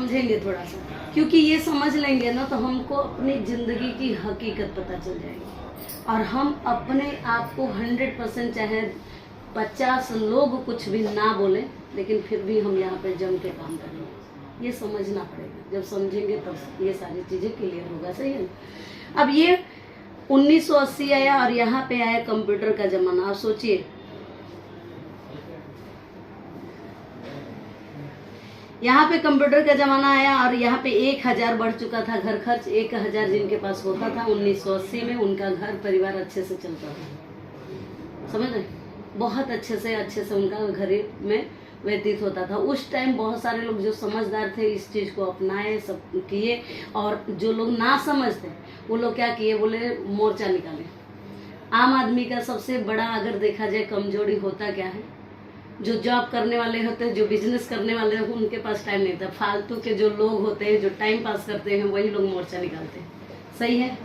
समझेंगे थोड़ा सा, क्योंकि ये समझ लेंगे ना तो हमको अपनी ज़िंदगी की हकीकत पता चल जाएगी और हम अपने आप को 100% चाहे 50 लोग कुछ भी ना बोले लेकिन फिर भी हम यहाँ पे जम के काम करेंगे। ये समझना पड़ेगा, जब समझेंगे तब ये सारी चीज़ें क्लियर होगा। सही है ना। अब ये 1980 आया और यहाँ पे आया कंप्यूटर का ज़माना। आप सोचिए, यहाँ पे कंप्यूटर का ज़माना आया और यहाँ पे 1000 बढ़ चुका था घर खर्च। 1000 जिनके पास होता था 1980 में, उनका घर परिवार अच्छे से चलता था। समझ रहे, बहुत अच्छे से उनका घर में व्यतीत होता था। उस टाइम बहुत सारे लोग जो समझदार थे इस चीज़ को अपनाए, सब किए, और जो लोग ना समझते वो लोग क्या किए, बोले मोर्चा निकाले। आम आदमी का सबसे बड़ा अगर देखा जाए कमजोरी होता क्या है, जो जॉब करने वाले होते हैं, जो बिजनेस करने वाले हैं, उनके पास टाइम नहीं था। फालतू के जो लोग होते हैं जो टाइम पास करते हैं वही लोग मोर्चा निकालते हैं। सही है,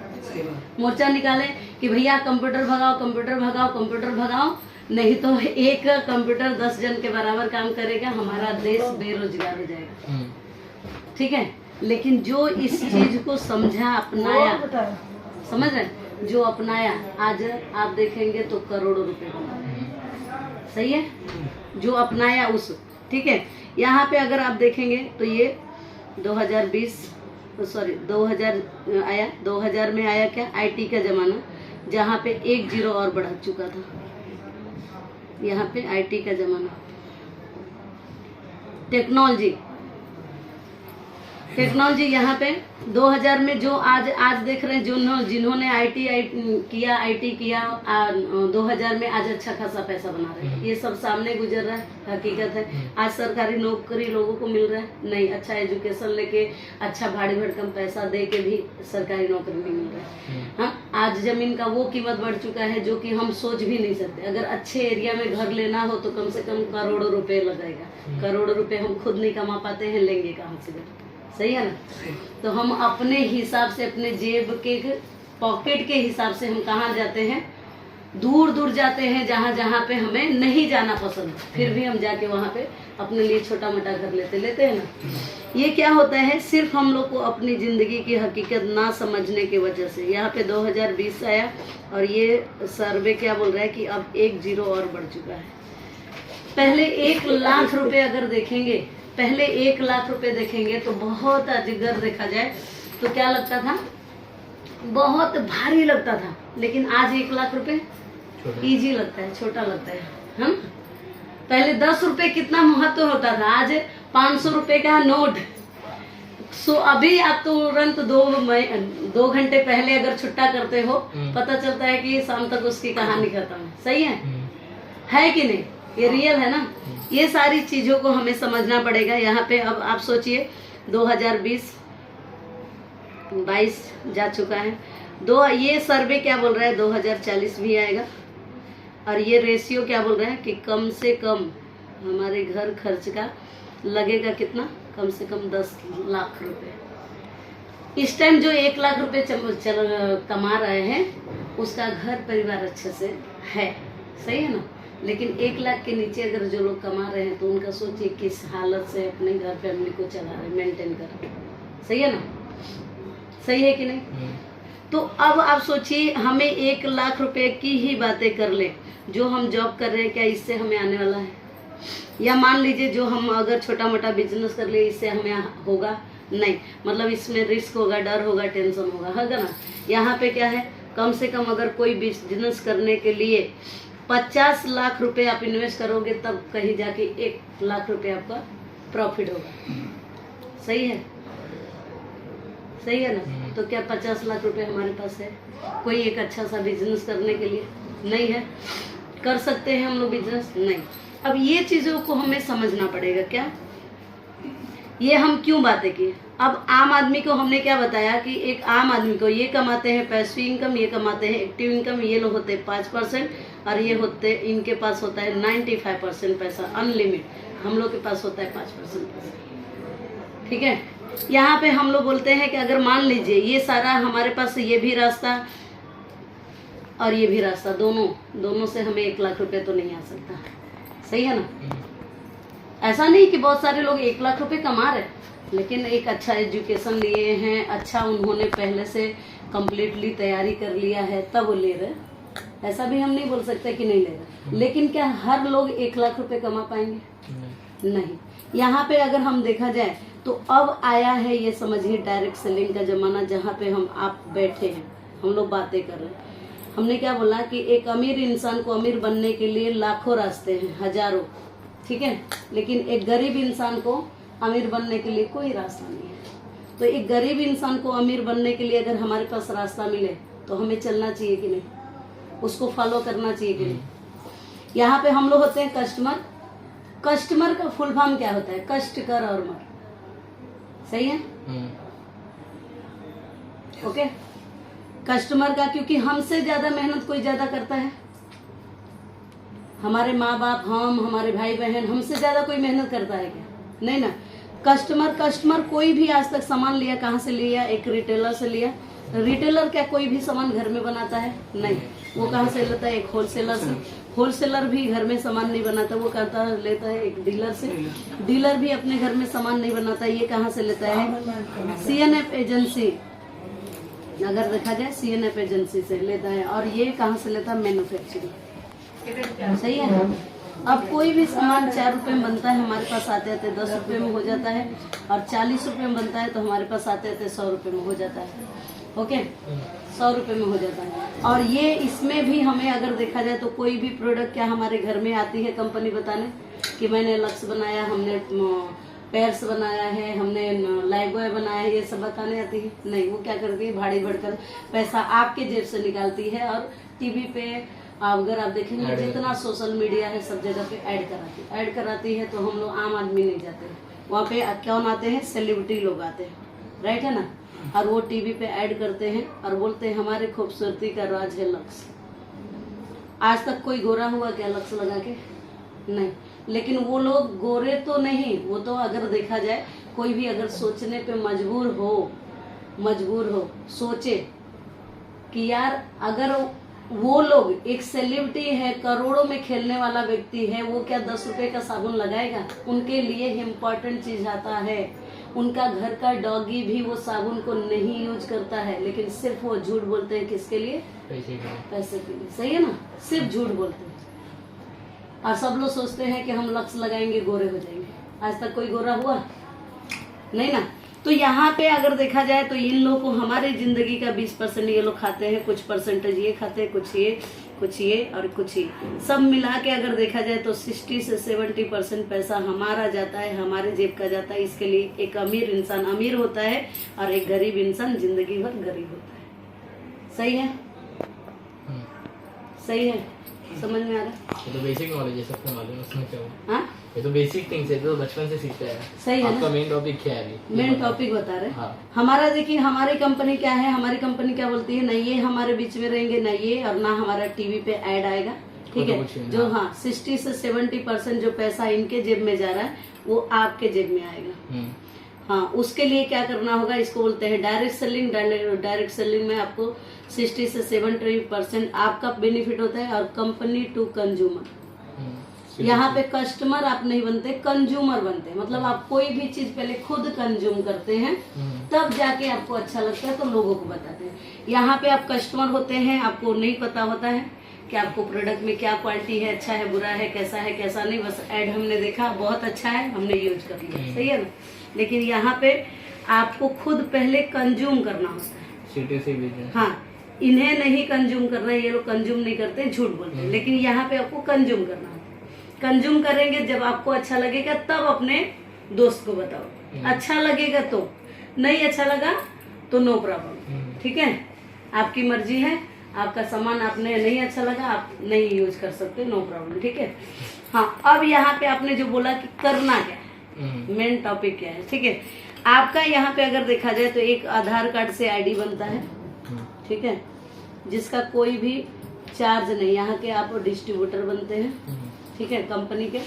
मोर्चा निकाले कि भैया कंप्यूटर भगाओ, कंप्यूटर भगाओ, कंप्यूटर भगाओ, नहीं तो एक कंप्यूटर 10 जन के बराबर काम करेगा, हमारा देश बेरोजगार हो जाएगा। ठीक है, लेकिन जो इस चीज को समझा, अपनाया, समझ रहे, जो अपनाया, आज आप देखेंगे तो करोड़ों रुपए कमा रहे हैं। सही है, जो अपनाया उस, ठीक है। यहाँ पे अगर आप देखेंगे तो ये 2000 आया, 2000 में आया क्या, आईटी का जमाना, जहाँ पे 1 0 और बढ़ चुका था। यहाँ पे आईटी का जमाना, टेक्नोलॉजी यहाँ पे 2000 में जो आज देख रहे हैं, जो जिन्होंने आईटी किया 2000 में आज अच्छा खासा पैसा बना रहे हैं। ये सब सामने गुजर रहा है, हकीकत है। आज सरकारी नौकरी लोगों को मिल रहा है नहीं, अच्छा एजुकेशन लेके, अच्छा भाड़ी भड़कम पैसा दे के भी सरकारी नौकरी नहीं मिल रहा है। हाँ, आज जमीन का वो कीमत बढ़ चुका है जो कि हम सोच भी नहीं सकते। अगर अच्छे एरिया में घर लेना हो तो कम से कम करोड़ों रुपए लगेगा। करोड़ों रुपए हम खुद नहीं कमा पाते हैं, लेंगे कहाँ से घर। सही है ना। तो हम अपने हिसाब से, अपने जेब के पॉकेट के हिसाब से हम कहाँ जाते हैं, दूर दूर जाते हैं, जहाँ पे हमें नहीं जाना पसंद, फिर भी हम जाके वहाँ पे अपने लिए छोटा मोटा घर लेते हैं ना। ये क्या होता है, सिर्फ हम लोग को अपनी ज़िंदगी की हकीकत ना समझने की वजह से। यहाँ पे 2020 आया और ये सर्वे क्या बोल रहा है कि अब 1 0 और बढ़ चुका है। पहले 1 लाख रुपए अगर देखेंगे, पहले 1 लाख रुपए देखेंगे तो बहुत अजगर देखा जाए तो क्या लगता था, बहुत भारी लगता था। लेकिन आज 1 लाख रुपए इजी लगता है, छोटा लगता है। हम पहले 10 रुपए कितना महत्व होता था, आज 500 रुपए का नोट। अभी आप तुरंत 2 घंटे पहले अगर छुट्टा करते हो, पता चलता है कि शाम तक उसकी कहानी खत्म है। सही है कि नहीं, ये रियल है ना। ये सारी चीजों को हमें समझना पड़ेगा। यहाँ पे अब आप सोचिए 2022 जा चुका है, ये सर्वे क्या बोल रहा है 2040 भी आएगा। और ये रेशियो क्या बोल रहा है कि कम से कम हमारे घर खर्च का लगेगा कितना, कम से कम 10 लाख रुपए। इस टाइम जो 1 लाख रुपए कमा रहे हैं उसका घर परिवार अच्छे से है। सही है ना। लेकिन 1 लाख के नीचे अगर जो लोग कमा रहे हैं तो उनका सोचिए किस हालत से अपने घर फैमिली को चला रहे, मेंटेन कर रहे। सही है ना, सही है कि नहीं। तो अब आप सोचिए, हमें 1 लाख रुपए की ही बातें कर ले, जो हम जॉब कर रहे हैं क्या इससे हमें आने वाला है? या मान लीजिए जो हम अगर छोटा मोटा बिजनेस कर ले, इससे हमें होगा नहीं, मतलब इसमें रिस्क होगा, डर होगा, टेंशन होगा ना। यहाँ पे क्या है, कम से कम अगर कोई बिजनेस करने के लिए 50 लाख रुपए आप इन्वेस्ट करोगे तब कहीं जाके 1 लाख रुपए आपका प्रॉफिट होगा। सही है, सही है ना। तो क्या 50 लाख रुपए हमारे पास है कोई एक अच्छा सा बिजनेस करने के लिए? नहीं है। कर सकते हैं हम लोग बिजनेस? नहीं। अब ये चीज़ों को हमें समझना पड़ेगा। क्या ये हम क्यों बातें की? अब आम आदमी को हमने क्या बताया कि एक आम आदमी को ये कमाते हैं पैसिव इनकम, ये कमाते हैं एक्टिव इनकम, ये लोग होते हैं 5% और ये होते, इनके पास होता है 95% पैसा अनलिमिट। हम लोग के पास होता है 5% पैसा। ठीक है। यहाँ पे हम लोग बोलते हैं कि अगर मान लीजिए ये सारा हमारे पास, ये भी रास्ता और ये भी रास्ता, दोनों से हमें 1 लाख रुपए तो नहीं आ सकता। सही है ना। ऐसा नहीं कि बहुत सारे लोग 1 लाख रुपए कमा रहे, लेकिन एक अच्छा एजुकेशन लिए हैं, अच्छा उन्होंने पहले से कम्प्लीटली तैयारी कर लिया है तब वो ले रहे। ऐसा भी हम नहीं बोल सकते कि नहीं ले रहे। लेकिन क्या हर लोग 1 लाख रुपए कमा पाएंगे? नहीं। यहाँ पे अगर हम देखा जाए तो अब आया है ये समझिए डायरेक्ट सेलिंग का जमाना, जहाँ पे हम आप बैठे हैं, हम लोग बातें कर रहे हैं। हमने क्या बोला कि एक अमीर इंसान को अमीर बनने के लिए लाखों रास्ते हैं, हजारों, ठीक है, लेकिन एक गरीब इंसान को अमीर बनने के लिए कोई रास्ता नहीं है। तो एक गरीब इंसान को अमीर बनने के लिए अगर हमारे पास रास्ता मिले तो हमें चलना चाहिए कि नहीं, उसको फॉलो करना चाहिए कि नहीं। यहाँ पे हम लोग होते हैं कस्टमर। कस्टमर का फुल फॉर्म क्या होता है? कष्ट कर और मर, सही है? ओके। कस्टमर का, क्योंकि हमसे ज्यादा मेहनत कोई ज्यादा करता है? हमारे माँ बाप, हम, हमारे भाई बहन, हमसे ज्यादा कोई मेहनत करता है क्या? नहीं ना। कस्टमर कोई भी आज तक सामान लिया, कहाँ से लिया? एक रिटेलर से लिया। रिटेलर क्या कोई भी सामान घर में बनाता है? नहीं। वो कहाँ से लेता है? एक होलसेलर से। होलसेलर भी घर में सामान नहीं बनाता, वो कहता लेता है एक डीलर से। डीलर भी अपने घर में सामान नहीं बनाता, ये कहाँ से लेता है? CNF एजेंसी, अगर देखा जाए CNF एजेंसी से लेता है। और ये कहाँ से लेता है? मैन्युफैक्चरिंग, सही है। अब कोई भी सामान 4 रुपए में बनता है, हमारे पास आते आते 10 रुपए में हो जाता है, और 40 रुपए में बनता है तो हमारे पास आते आते 100 रुपए में हो जाता है। ओके, 100 रुपए में हो जाता है। और ये इसमें भी हमें अगर देखा जाए तो कोई भी प्रोडक्ट क्या हमारे घर में आती है कंपनी बताने कि मैंने लक्स बनाया, हमने पेयर्स बनाया है, हमने लाइफबॉय बनाया है, ये सब बताने आती है? नहीं। वो क्या करती है? भाड़ी भरकर पैसा आपके जेब से निकालती है और टीवी पे अगर आप देखेंगे जितना सोशल मीडिया है सब जगह पे ऐड कराती है। तो हम लोग आम आदमी नहीं जाते हैं वहाँ पे। कौन आते हैं? सेलिब्रिटी लोग आते हैं, राइट है ना। और वो टीवी पे ऐड करते हैं और बोलते हैं हमारे खूबसूरती का राज है लक्स। आज तक कोई गोरा हुआ क्या लक्स लगा के? नहीं। लेकिन वो लोग गोरे तो नहीं, वो तो अगर देखा जाए कोई भी अगर सोचने पे मजबूर हो सोचे कि यार अगर वो लोग, एक सेलिब्रिटी है, करोड़ों में खेलने वाला व्यक्ति है, वो क्या 10 रुपए का साबुन लगाएगा? उनके लिए इम्पोर्टेंट चीज आता है। उनका घर का डॉगी भी वो साबुन को नहीं यूज करता है, लेकिन सिर्फ वो झूठ बोलते हैं। किसके लिए? पैसे के लिए, सही है ना। सिर्फ झूठ बोलते हैं। और सब लोग सोचते हैं कि हम लक्स लगाएंगे गोरे हो जाएंगे। आज तक कोई गोरा हुआ? नहीं ना। तो यहाँ पे अगर देखा जाए तो इन लोगों को हमारी जिंदगी का 20% ये लोग खाते हैं, कुछ परसेंटेज ये खाते हैं, कुछ ये और कुछ ये, सब मिला के अगर देखा जाए तो 60 से 70% पैसा हमारा जाता है, हमारे जेब का जाता है। इसके लिए एक अमीर इंसान अमीर होता है और एक गरीब इंसान जिंदगी भर गरीब होता है। सही है? सही है? समझ में आ रहा है? ये तो बेसिक नॉलेज है, सबको मालूम है उसमें क्या है। हाँ, ये तो बेसिक थिंग्स है, तो बचपन से सीखते हैं। सही है। आपका मेन टॉपिक क्या है? मेन टॉपिक बता रहे। हाँ। हमारा देखिए, हमारी कंपनी क्या है? हमारी कंपनी क्या बोलती है? ना ये हमारे बीच में रहेंगे, ना ये, और ना हमारा टीवी पे ऐड आएगा, ठीक है। जो 60 से 70% जो पैसा इनके जेब में जा रहा है वो आपके जेब में आएगा। हाँ, उसके लिए क्या करना होगा? इसको बोलते हैं डायरेक्ट सेलिंग। डायरेक्ट सेलिंग में आपको 60 से 70% आपका बेनिफिट होता है, और कंपनी टू कंज्यूमर। यहाँ पे कस्टमर आप नहीं बनते, कंज्यूमर बनते हैं। मतलब आप कोई भी चीज पहले खुद कंज्यूम करते हैं, तब जाके आपको अच्छा लगता है तो लोगों को बताते हैं। यहाँ पे आप कस्टमर होते हैं, आपको नहीं पता होता है कि आपको प्रोडक्ट में क्या क्वालिटी है, अच्छा है, बुरा है, कैसा नहीं। बस ऐड हमने देखा, बहुत अच्छा है, हमने यूज कर लिया, सही है ना। लेकिन यहाँ पे आपको खुद पहले कंज्यूम करना होता है। हाँ, इन्हें नहीं कंज्यूम करना है, ये लोग कंज्यूम नहीं करते, झूठ बोलते हैं। लेकिन यहाँ पे आपको कंज्यूम करना है। कंज्यूम करेंगे, जब आपको अच्छा लगेगा तब अपने दोस्त को बताओ। अच्छा लगेगा तो, नहीं अच्छा लगा तो नो प्रॉब्लम, ठीक है। आपकी मर्जी है, आपका सामान आपने नहीं अच्छा लगा, आप नहीं यूज कर सकते, नो प्रॉब्लम, ठीक है। हाँ, अब यहाँ पे आपने जो बोला कि करना क्या है, मेन टॉपिक क्या है, ठीक है। आपका यहाँ पे अगर देखा जाए तो एक आधार कार्ड से आईडी बनता है, ठीक है, जिसका कोई भी चार्ज नहीं। यहाँ के आप डिस्ट्रीब्यूटर बनते हैं, ठीक है, कंपनी के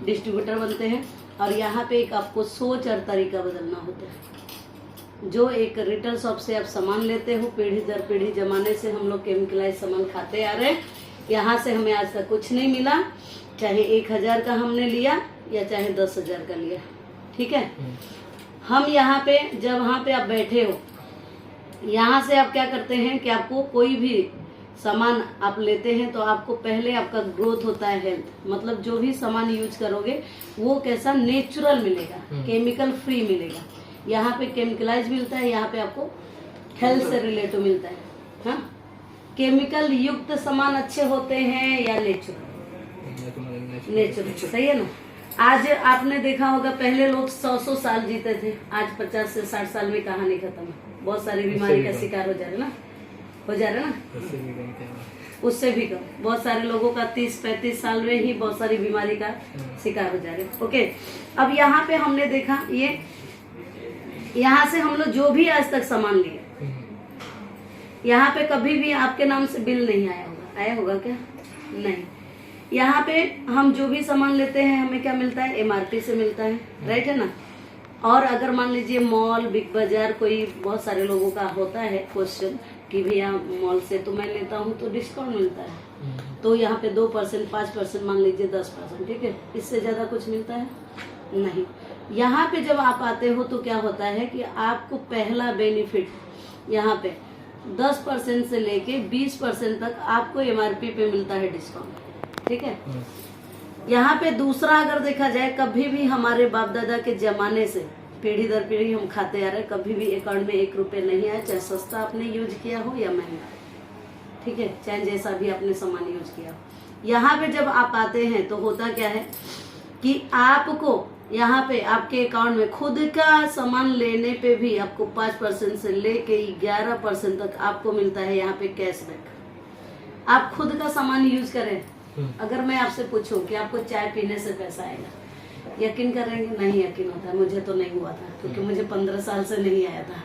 डिस्ट्रीब्यूटर बनते हैं। और यहाँ पे एक आपको सोच और तरीका बदलना होता है। जो एक रिटेल शॉप से आप सामान लेते हो, पीढ़ी दर पीढ़ी जमाने से हम लोग केमिकलाइज सामान खाते आ रहे हैं। यहाँ से हमें आज तक कुछ नहीं मिला, चाहे 1000 का हमने लिया या चाहे 10,000 का लिया, ठीक है। हम यहाँ पे जब वहाँ पे आप बैठे हो, यहाँ से आप क्या करते हैं कि आपको कोई भी सामान आप लेते हैं तो आपको पहले आपका ग्रोथ होता है हेल्थ, मतलब जो भी सामान यूज करोगे वो कैसा नेचुरल मिलेगा, केमिकल फ्री मिलेगा। यहाँ पे केमिकलाइज मिलता है, यहाँ पे आपको हेल्थ से रिलेटेड मिलता है। हाँ, केमिकल युक्त सामान अच्छे होते हैं या नेचुरल? नेचुरल, सही है ना। आज आपने देखा होगा पहले लोग 100-100 साल जीते थे, आज 50 से 60 साल में कहानी खत्म है। बहुत सारी बीमारी का शिकार हो जा रहे ना, हो जा रहे ना, उससे भी कम। बहुत सारे लोगों का 30-35 साल में ही बहुत सारी बीमारी का शिकार हो जा रहे। ओके, अब यहाँ पे हमने देखा ये, यहाँ से हम लोग जो भी आज तक सामान लिए, यहाँ पे कभी भी आपके नाम से बिल नहीं आया होगा। आया होगा क्या? नहीं। यहाँ पे हम जो भी सामान लेते हैं हमें क्या मिलता है? MRP से मिलता है, राइट है ना। और अगर मान लीजिए मॉल, बिग बाजार, कोई बहुत सारे लोगों का होता है क्वेश्चन कि भैया मॉल से तो मैं लेता हूँ तो डिस्काउंट मिलता है, तो यहाँ पे 2%, 5%, मान लीजिए 10%, ठीक है, इससे ज्यादा कुछ मिलता है नहीं। यहाँ पे जब आप आते हो तो क्या होता है कि आपको पहला बेनिफिट यहाँ पे 10% से लेके 20% तक आपको MRP पे मिलता है डिस्काउंट, ठीक है। यहाँ पे दूसरा अगर देखा जाए, कभी भी हमारे बाप दादा के जमाने से पीढ़ी दर पीढ़ी हम खाते आ रहे, कभी भी अकाउंट में 1 रुपये नहीं आया, चाहे सस्ता आपने यूज किया हो या महंगा, ठीक है, चाहे जैसा भी आपने सामान यूज किया हो। यहाँ पे जब आप आते हैं तो होता क्या है कि आपको यहाँ पे आपके अकाउंट में खुद का सामान लेने पे भी आपको 5% से लेके 11% तक आपको मिलता है यहाँ पे कैशबैक। आप खुद का सामान यूज करें। अगर मैं आपसे पूछूं कि आपको चाय पीने से पैसा आएगा, यकीन करेंगे? नहीं यकीन होता है। मुझे तो नहीं हुआ था, क्योंकि मुझे 15 साल से नहीं आया था।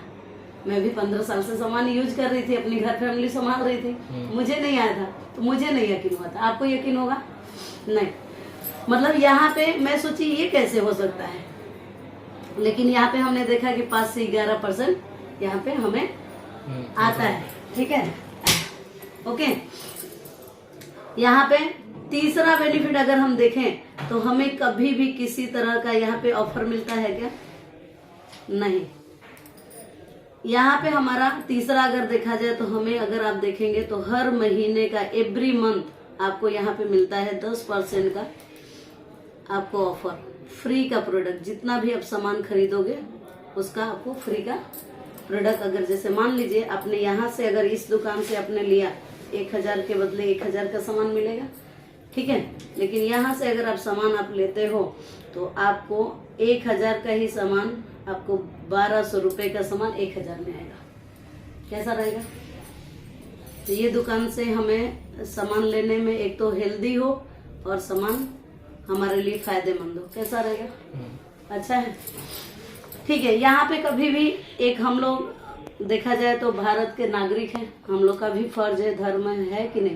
मैं भी 15 साल से सामान यूज कर रही थी, अपनी घर फैमिली संभाल रही थी, मुझे नहीं आया था, तो मुझे नहीं यकीन हुआ था। आपको यकीन होगा? नहीं। मतलब यहाँ पे मैं सोची ये कैसे हो सकता है, लेकिन यहाँ पे हमने देखा कि 5 से 11% यहाँ पे हमें आता है, ठीक है। ओके, यहाँ पे तीसरा बेनिफिट अगर हम देखें तो हमें कभी भी किसी तरह का यहाँ पे ऑफर मिलता है क्या? नहीं। यहाँ पे हमारा तीसरा अगर देखा जाए तो हमें, अगर आप देखेंगे तो हर महीने का, एवरी मंथ आपको यहाँ पे मिलता है 10% का आपको ऑफर, फ्री का प्रोडक्ट। जितना भी आप सामान खरीदोगे उसका आपको फ्री का प्रोडक्ट। अगर जैसे मान लीजिए आपने यहाँ से, अगर इस दुकान से आपने लिया 1000 के बदले 1000 का सामान मिलेगा, ठीक है, लेकिन यहाँ से अगर आप सामान आप लेते हो तो आपको 1000 का ही सामान, आपको 1200 रुपये का सामान 1000 में आएगा। कैसा रहेगा? तो ये दुकान से हमें सामान लेने में एक तो हेल्दी हो और सामान हमारे लिए फायदेमंद हो। कैसा रहेगा? अच्छा है, ठीक है। यहाँ पे कभी भी एक, हम लोग देखा जाए तो भारत के नागरिक हैं, हम लोग का भी फर्ज है, धर्म है कि नहीं,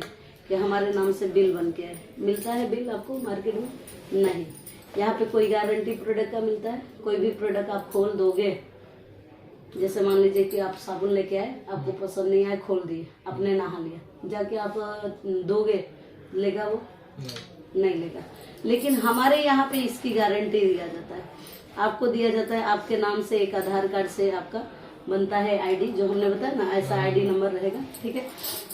कि हमारे नाम से बिल बन के आए। मिलता है बिल आपको मार्केट में? नहीं। यहाँ पे कोई गारंटी प्रोडक्ट का मिलता है? कोई भी प्रोडक्ट आप खोल दोगे, जैसे मान लीजिए कि आप साबुन लेके आए, आपको पसंद नहीं आया, खोल दिए, आपने नहा लिया, जाके आप दोगे, लेगा वो? नहीं लेगा। लेकिन हमारे यहाँ पे इसकी गारंटी दिया जाता है, आपको दिया जाता है, आपके नाम से एक आधार कार्ड से आपका बनता है आईडी, जो हमने बताया ना, ऐसा आईडी नंबर रहेगा, ठीक है।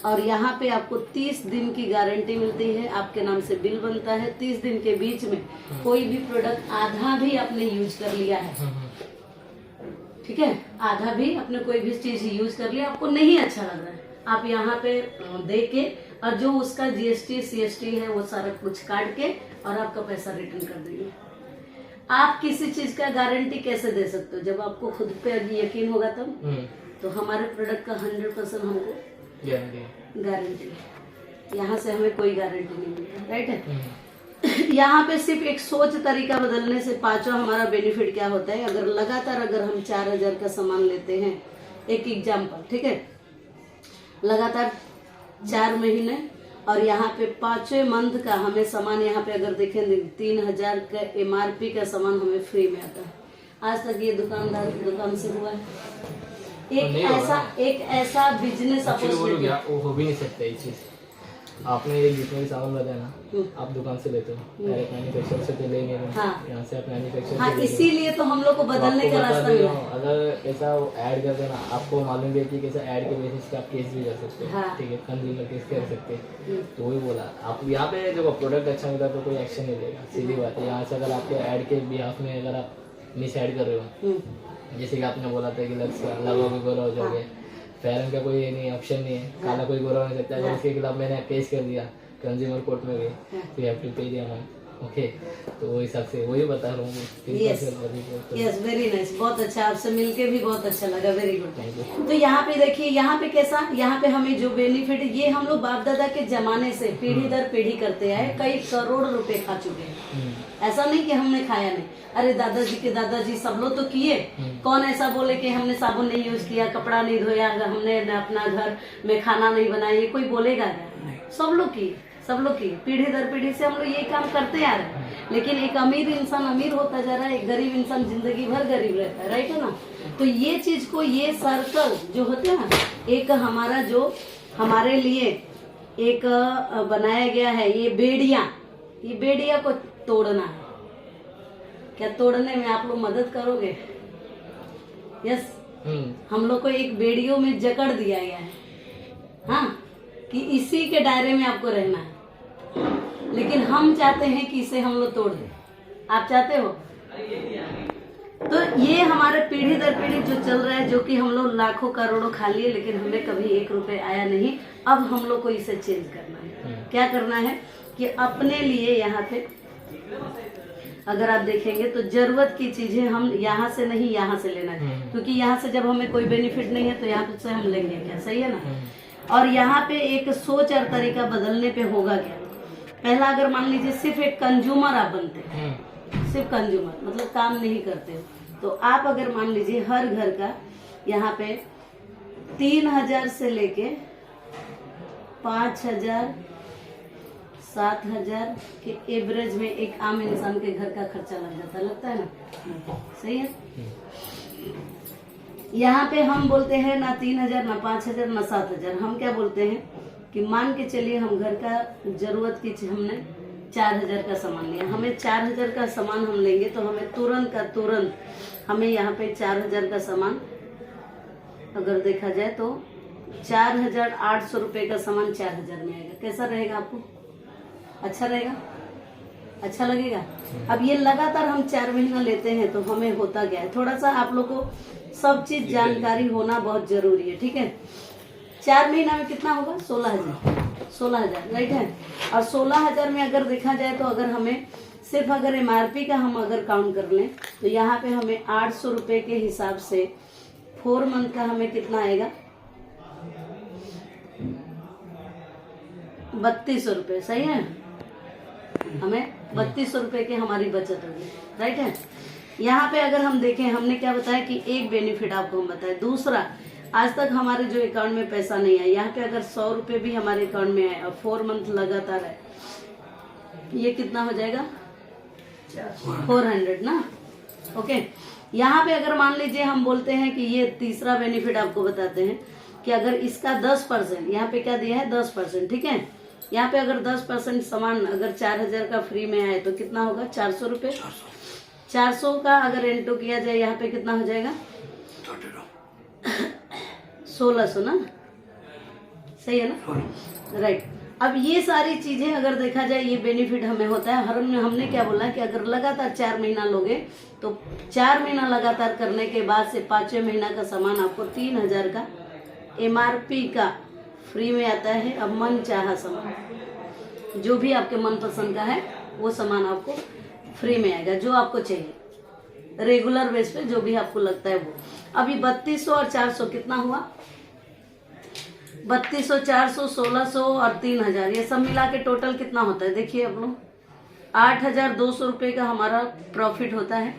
और यहाँ पे आपको 30 दिन की गारंटी मिलती है, आपके नाम से बिल बनता है। 30 दिन के बीच में कोई भी प्रोडक्ट आधा भी आपने यूज कर लिया है, ठीक है, आधा भी आपने कोई भी चीज यूज कर लिया, आपको नहीं अच्छा लग रहा है, आप यहाँ पे दे के, और जो उसका GST CST है वो सारा कुछ काट के और आपका पैसा रिटर्न कर देंगे। आप किसी चीज का गारंटी कैसे दे सकते हो? जब आपको खुद पे यकीन होगा तब। तो हमारे प्रोडक्ट का 100% हमको गारंटी है, यहाँ से हमें कोई गारंटी नहीं मिलता, राइट है। यहाँ पे सिर्फ एक सोच तरीका बदलने से पांचवा हमारा बेनिफिट क्या होता है, अगर लगातार अगर हम 4000 का सामान लेते हैं, एक एग्जाम्पल, ठीक है, लगातार 4 महीने, और यहाँ पे 5वें मंथ का हमें सामान, यहाँ पे अगर देखें 3000 का MRP का सामान हमें फ्री में आता है। आज तक ये दुकानदार की दुकान से हुआ है? एक ऐसा बिजनेस अपॉर्चुनिटी वो हो भी नहीं सकता ये चीज। आपने ये जितने भी सामान बताया ना, आप दुकान से लेते हो, डायरेक्ट मैन्युफैक्चर से तो ले नहीं रहे, हाँ। यहाँ से आप मैन्युफैक्चर हाँ, इसीलिए तो हम लोग को बदलने का रास्ता मिला। अगर ऐसा ऐड कर देना, आपको मालूम भी है कि कैसा ऐड के बेसिस पे आप केस भी कर सकते हो, हाँ। ठीक है, कंज्यूमर केस कर सकते हैं। तो वही बोला, आप यहाँ पे देखो प्रोडक्ट अच्छा मिला तो कोई एक्शन नहीं लेगा, सीधी बात है। यहाँ से अगर आपके ऐड के बिहाफ में अगर आप मिस ऐड कर रहे हो, जैसे कि आपने बोला था कि लगोगे गोरा हो जाओगे, फेरन का कोई नहीं ऑप्शन नहीं है, काला कोई गोरा नहीं सकता। अगर इसके खिलाफ मैंने केस कर दिया कंज्यूमर कोर्ट में गए, तो यू हैव टू पे द अमाउंट, ओके। तो वो हिसाब से वही बता रहा हूँ। यस, वेरी नाइस, बहुत अच्छा, आपसे मिलके भी बहुत अच्छा लगा, वेरी गुड। Thank you. तो यहाँ पे देखिए, यहाँ पे कैसा, यहाँ पे हमें जो बेनिफिट, ये हम लोग बाप दादा के जमाने से पीढ़ी दर पीढ़ी करते आए, कई करोड़ रुपए खा चुके हैं। ऐसा नहीं कि हमने खाया नहीं, अरे दादाजी के दादाजी सब लोग तो किए। कौन ऐसा बोले कि हमने साबुन नहीं यूज किया, कपड़ा नहीं धोया, हमने अपना घर में खाना नहीं बनाया, ये कोई बोलेगा क्या? सब लोग किए, सब लोग की पीढ़ी दर पीढ़ी से हम लोग ये काम करते आ रहे हैं। लेकिन एक अमीर इंसान अमीर होता जा रहा है, एक गरीब इंसान जिंदगी भर गरीब रहता है, राइट है ना। तो ये चीज को, ये सर्कल जो होते हैं ना, एक हमारा जो हमारे लिए एक बनाया गया है, ये बेड़िया को तोड़ना है। क्या तोड़ने में आप लोग मदद करोगे? यस, हम लोग को एक बेड़ियों में जकड़ दिया गया है, हाँ, कि इसी के दायरे में आपको रहना है। लेकिन हम चाहते हैं कि इसे हम लोग तोड़ दें। आप चाहते हो? तो ये हमारे पीढ़ी दर पीढ़ी जो चल रहा है, जो कि हम लोग लाखों करोड़ों खा लिए, लेकिन हमें कभी 1 रुपए आया नहीं। अब हम लोग को इसे चेंज करना है। क्या करना है कि अपने लिए यहाँ पे अगर आप देखेंगे तो जरूरत की चीजें हम यहाँ से नहीं, यहाँ से लेना है, क्योंकि यहाँ से जब हमें कोई बेनिफिट नहीं है तो यहाँ से हम लेंगे क्या? सही है ना। और यहाँ पे एक सोच और तरीका बदलने पे होगा क्या? पहला, अगर मान लीजिए सिर्फ एक कंज्यूमर आप बनते हैं, सिर्फ कंज्यूमर मतलब काम नहीं करते हो, तो आप अगर मान लीजिए हर घर का यहाँ पे 3000 से लेके 5000 7000 के एवरेज में एक आम इंसान के घर का खर्चा लग जाता, लगता है ना? सही है। यहाँ पे हम बोलते हैं ना 3000, ना 5000, ना 7000। हम क्या बोलते हैं कि मान के चलिए हम घर का जरूरत की चीज हमने 4000 का सामान लिया, हमें 4000 का सामान हम लेंगे तो हमें तुरंत का तुरंत हमें यहाँ पे 4000 का सामान अगर देखा जाए तो 4800 रुपए का सामान 4000 में आएगा। कैसा रहेगा आपको? अच्छा रहेगा? अच्छा लगेगा? अब ये लगातार हम 4 महीना लेते हैं तो हमें होता क्या है, थोड़ा सा आप लोग को सब चीज जानकारी होना बहुत जरूरी है, ठीक है। 4 महीना में कितना होगा? 16,000 राइट है। और 16,000 में अगर देखा जाए तो अगर हमें सिर्फ अगर MRP का हम अगर काउंट कर लें तो यहाँ पे हमें 800 रुपए के हिसाब से 4 मंथ का हमें कितना आएगा? 3200 रुपए। सही है, हमें 3200 रुपए की हमारी बचत होगी, राइट है। यहाँ पे अगर हम देखें, हमने क्या बताया कि एक बेनिफिट आपको हम बताए। दूसरा, आज तक हमारे जो अकाउंट में पैसा नहीं आया, यहाँ पे अगर 100 रुपए भी हमारे अकाउंट में आए और 4 मंथ लगातार है, ये कितना हो जाएगा? 400 ना, ओके। यहाँ पे अगर मान लीजिए हम बोलते हैं कि ये तीसरा बेनिफिट आपको बताते हैं कि अगर इसका 10%, यहाँ पे क्या दिया है? 10%, ठीक है। यहाँ पे अगर 10% सामान अगर 4000 का फ्री में आए तो कितना होगा? 400 रुपए। 400 का अगर एंटो किया जाए यहाँ पे कितना हो जाएगा? 1600 ना, सही है ना, राइट। अब ये सारी चीजें अगर देखा जाए, ये बेनिफिट हमें होता है। हमने क्या बोला कि अगर लगातार 4 महीना लोगे तो 4 महीना लगातार करने के बाद से 5वें महीना का सामान आपको 3000 का MRP का फ्री में आता है। अब मन चाहा सामान, जो भी आपके मन पसंद का है वो सामान आपको फ्री में आएगा, जो आपको चाहिए रेगुलर बेस पे, जो भी आपको लगता है वो। अभी 3200 और 400 कितना हुआ? 3200, 400, 1600 और 3000, ये सब मिला के टोटल कितना होता है? देखिए आप लोग, 8200 रुपए का हमारा प्रॉफिट होता है,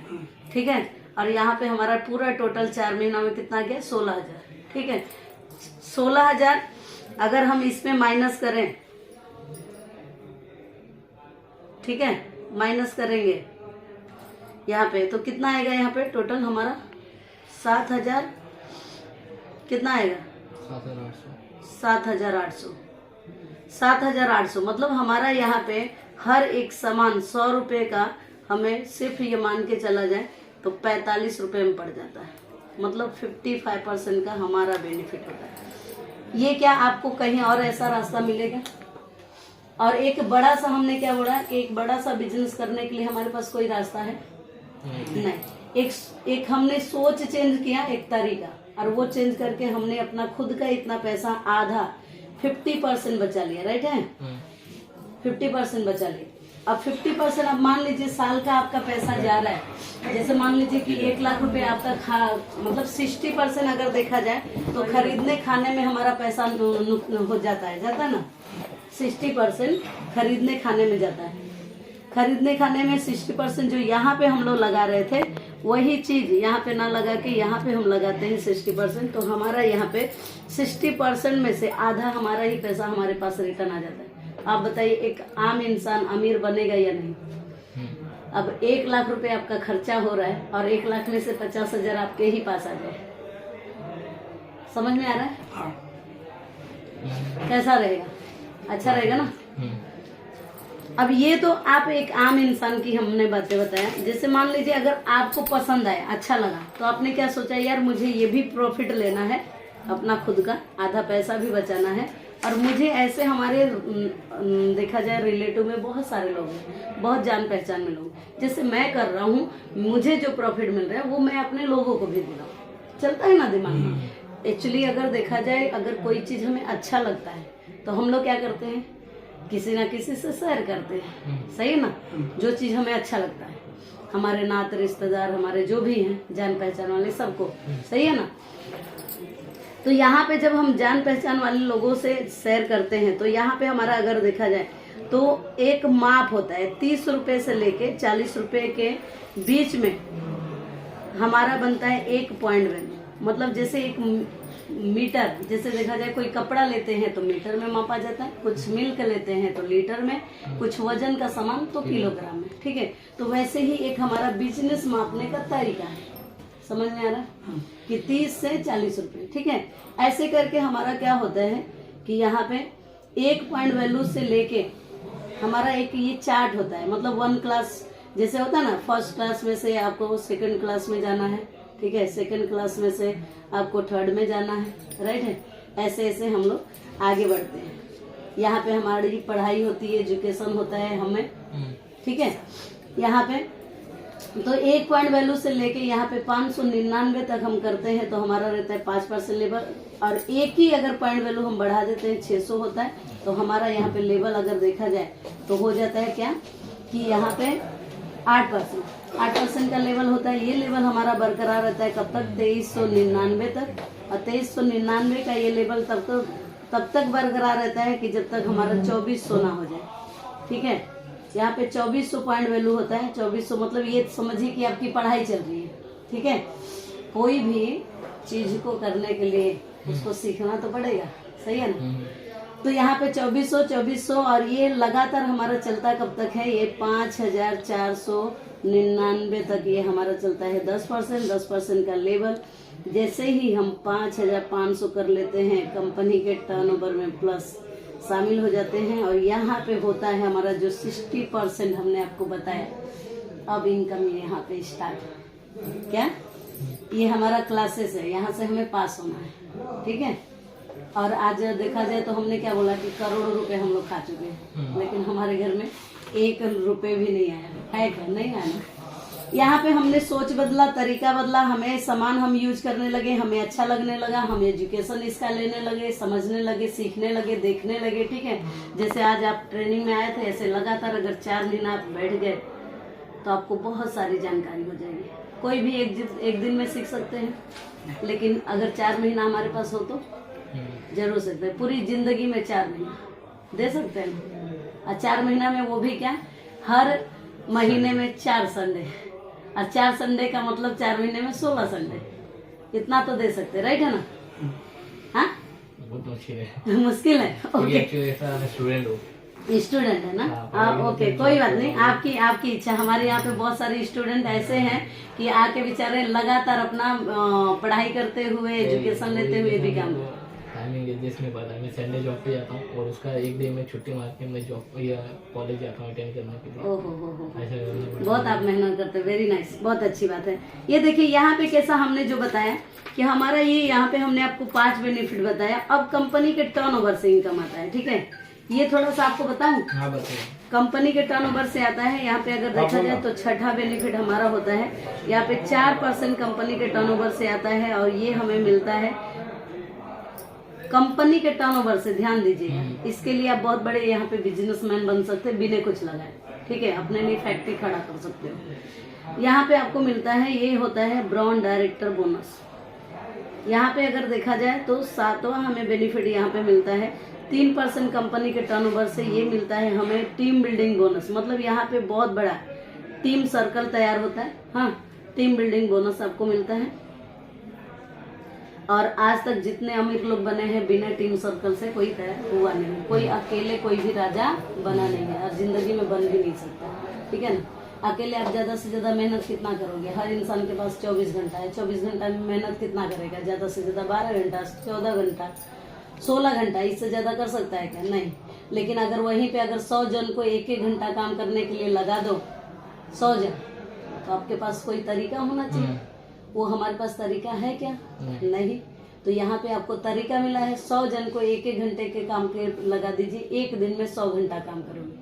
ठीक है। और यहाँ पे हमारा पूरा टोटल 4 महीना में कितना गया? 16,000, ठीक है। 16,000 अगर हम इसमें माइनस करें, ठीक है, माइनस करेंगे यहाँ पे तो कितना आएगा? यहाँ पे टोटल हमारा 7,000 कितना आएगा? 7,800। 7,800, मतलब हमारा यहाँ पे हर एक सामान 100 रुपये का हमें सिर्फ ये मान के चला जाए तो 45 रुपये में पड़ जाता है, मतलब 55% का हमारा बेनिफिट होता है। ये क्या आपको कहीं और ऐसा रास्ता मिलेगा? और एक बड़ा सा हमने क्या बोला कि एक बड़ा सा बिजनेस करने के लिए हमारे पास कोई रास्ता है नहीं। एक हमने सोच चेंज किया, एक तरीका, और वो चेंज करके हमने अपना खुद का इतना पैसा आधा 50% बचा लिया, राइट है? 50% बचा लिया। अब 50%, अब मान लीजिए साल का आपका पैसा जा रहा है, जैसे मान लीजिए कि 1 लाख रुपए आपका मतलब 60% अगर देखा जाए तो खरीदने खाने में हमारा पैसा हो जाता है ना, 60% खरीदने खाने में जाता है। खरीदने खाने में 60% जो यहाँ पे हम लोग लगा रहे थे वही चीज यहाँ पे ना लगा के यहाँ पे हम लगाते हैं 60%, तो हमारा यहाँ पे 60% में से आधा हमारा ही पैसा हमारे पास रिटर्न आ जाता है। आप बताइए एक आम इंसान अमीर बनेगा या नहीं? अब 1 लाख रुपए आपका खर्चा हो रहा है और 1 लाख में से 50,000 आपके ही पास आ जाए, समझ में आ रहा है? कैसा रहेगा? अच्छा रहेगा ना? अब ये तो आप एक आम इंसान की हमने बातें बताया। जैसे मान लीजिए अगर आपको पसंद आया, अच्छा लगा, तो आपने क्या सोचा, यार मुझे ये भी प्रॉफिट लेना है, अपना खुद का आधा पैसा भी बचाना है, और मुझे ऐसे हमारे देखा जाए रिलेटिव में बहुत सारे लोग हैं, बहुत जान पहचान में लोग, जैसे मैं कर रहा हूँ, मुझे जो प्रॉफिट मिल रहा है वो मैं अपने लोगों को भी दे रहा हूँ। चलता है ना दिमाग में? एक्चुअली अगर देखा जाए, अगर कोई चीज हमें अच्छा लगता है तो हम लोग क्या करते हैं, किसी ना किसी से शेयर करते हैं, सही है ना? जो चीज हमें अच्छा लगता है, हमारे नाते रिश्तेदार, हमारे जो भी हैं जान पहचान वाले, सबको, सही है ना? तो यहाँ पे जब हम जान पहचान वाले लोगों से शेयर करते हैं तो यहाँ पे हमारा अगर देखा जाए तो एक माप होता है, 30 रुपए से लेके 40 रुपए के बीच में हमारा बनता है 1 पॉइंट वैल्यू। मतलब जैसे एक मीटर, जैसे देखा जाए कोई कपड़ा लेते हैं तो मीटर में मापा जाता है, कुछ मिल्क लेते हैं तो लीटर में, कुछ वजन का सामान तो किलोग्राम में, ठीक है? तो वैसे ही एक हमारा बिजनेस मापने का तरीका है, समझ में आ रहा है? कि 30 से 40 रुपए, ठीक है? ऐसे करके हमारा क्या होता है कि यहाँ पे 1 पॉइंट वैल्यू से लेके हमारा एक ये चार्ट होता है, मतलब 1 क्लास जैसे होता है ना, फर्स्ट क्लास में से आपको सेकंड क्लास में जाना है, ठीक है? सेकंड क्लास में से आपको थर्ड में जाना है, राइट है? ऐसे ऐसे हम लोग आगे बढ़ते हैं। यहाँ पे हमारी पढ़ाई होती है, एजुकेशन होता है हमें, ठीक है? यहाँ पे तो 1 पॉइंट वैल्यू से लेके यहाँ पे 599 तक हम करते हैं तो हमारा रहता है 5% लेवल, और एक ही अगर पॉइंट वैल्यू हम बढ़ा देते हैं 600 होता है तो हमारा यहाँ पे लेवल अगर देखा जाए तो हो जाता है क्या कि यहाँ पे 8% का लेवल होता है। ये लेवल हमारा बरकरार रहता है कब तक? 2399 तक। और 2399 का ये लेवल तब तक बरकरार रहता है कि जब तक हमारा 2400 ना हो जाए, ठीक है? यहाँ पे 2400 पॉइंट वैल्यू होता है। 2400 मतलब ये समझिए कि आपकी पढ़ाई चल रही है, ठीक है? कोई भी चीज को करने के लिए उसको सीखना तो पड़ेगा, सही है ना? तो यहाँ पे 2400 और ये लगातार हमारा चलता कब तक है? ये 5499 तक ये हमारा चलता है 10% का लेवल। जैसे ही हम 5500 कर लेते हैं कंपनी के टर्नओवर में प्लस शामिल हो जाते हैं, और यहाँ पे होता है हमारा जो 60% हमने आपको बताया, अब इनकम यहाँ पे स्टार्ट। क्या ये हमारा क्लासेस है, यहाँ से हमें पास होना है, ठीक है? और आज देखा जाए तो हमने क्या बोला कि करोड़ों रुपए हम लोग खा चुके हैं, लेकिन हमारे घर में 1 रुपए भी नहीं आया है, क्या नहीं आया? यहाँ पे हमने सोच बदला, तरीका बदला, हमें सामान हम यूज करने लगे, हमें अच्छा लगने लगा, हम एजुकेशन इसका लेने लगे, समझने लगे, सीखने लगे, देखने लगे, ठीक है? जैसे आज आप ट्रेनिंग में आए थे, ऐसे लगातार अगर 4 महीना आप बैठ गए तो आपको बहुत सारी जानकारी हो जाएगी। कोई भी एक दिन में सीख सकते हैं, लेकिन अगर 4 महीना हमारे पास हो तो जरूर सकते हैं। पूरी जिंदगी में 4 महीना दे सकते हैं, और 4 महीना में वो भी क्या, हर महीने में 4 संडे, और 4 संडे का मतलब 4 महीने में 16 संडे, इतना तो दे सकते, राइट है ना? हाँ, बहुत मुश्किल है। मुश्किल है, ओके। स्टूडेंट है ना? ओके, कोई बात नहीं, आपकी इच्छा। हमारे यहाँ पे बहुत सारे स्टूडेंट ऐसे हैं कि आके बेचारे लगातार अपना पढ़ाई करते हुए, एजुकेशन लेते हुए भी काम, टाइमिंग एडजस्ट नहीं पता है। मैं संडे जॉब पे जाता हूँ और उसका एक दिन में छुट्टी मार के मैं जॉब या कॉलेज जाता हूँ अटेंड करने के लिए। ओहो हो ऐसा करना पड़ता है। बहुत आप मेहनत करते हैं, वेरी नाइस, बहुत अच्छी बात है। ये देखिए यहाँ पे कैसा हमने जो बताया कि हमारा ये यहाँ पे हमने आपको 5 बेनिफिट बताया। अब कंपनी के टर्नओवर से इनकम आता है, ठीक है। ये थोड़ा सा आपको बताऊं, हाँ बताइए। कंपनी के टर्नओवर से आता है। यहाँ पे अगर देखा जाए तो छठा बेनिफिट हमारा होता है, यहाँ पे 4% कंपनी के टर्नओवर से आता है और ये हमें मिलता है कंपनी के टर्नओवर से। ध्यान दीजिएगा, इसके लिए आप बहुत बड़े यहाँ पे बिजनेसमैन बन सकते हैं बिना कुछ लगाए, ठीक है। अपने लिए फैक्ट्री खड़ा कर सकते हो। यहाँ पे आपको मिलता है, ये होता है ब्रांड डायरेक्टर बोनस। यहाँ पे अगर देखा जाए तो 7वां हमें बेनिफिट यहाँ पे मिलता है 3% कंपनी के टर्नओवर से। ये मिलता है हमें टीम बिल्डिंग बोनस, मतलब यहाँ पे बहुत बड़ा टीम सर्कल तैयार होता है। हाँ, टीम बिल्डिंग बोनस आपको मिलता है। और आज तक जितने अमीर लोग बने हैं बिना टीम सर्कल से कोई तैयार हुआ नहीं है। कोई अकेले कोई भी राजा बना नहीं है और जिंदगी में बन भी नहीं सकता, ठीक है ना। अकेले आप ज्यादा से ज्यादा मेहनत कितना करोगे? हर इंसान के पास 24 घंटा है, 24 घंटा में मेहनत कितना करेगा? ज्यादा से ज्यादा 12 घंटा, 14 घंटा, 16 घंटा, इससे ज्यादा कर सकता है क्या? नहीं। लेकिन अगर वहीं पे अगर 100 जन को 1-1 घंटा काम करने के लिए लगा दो, 100 जन, तो आपके पास कोई तरीका होना चाहिए। वो हमारे पास तरीका है क्या? नहीं। तो यहाँ पे आपको तरीका मिला है, 100 जन को 1-1 घंटे के काम के लगा दीजिए, एक दिन में 100 घंटा काम करोगे।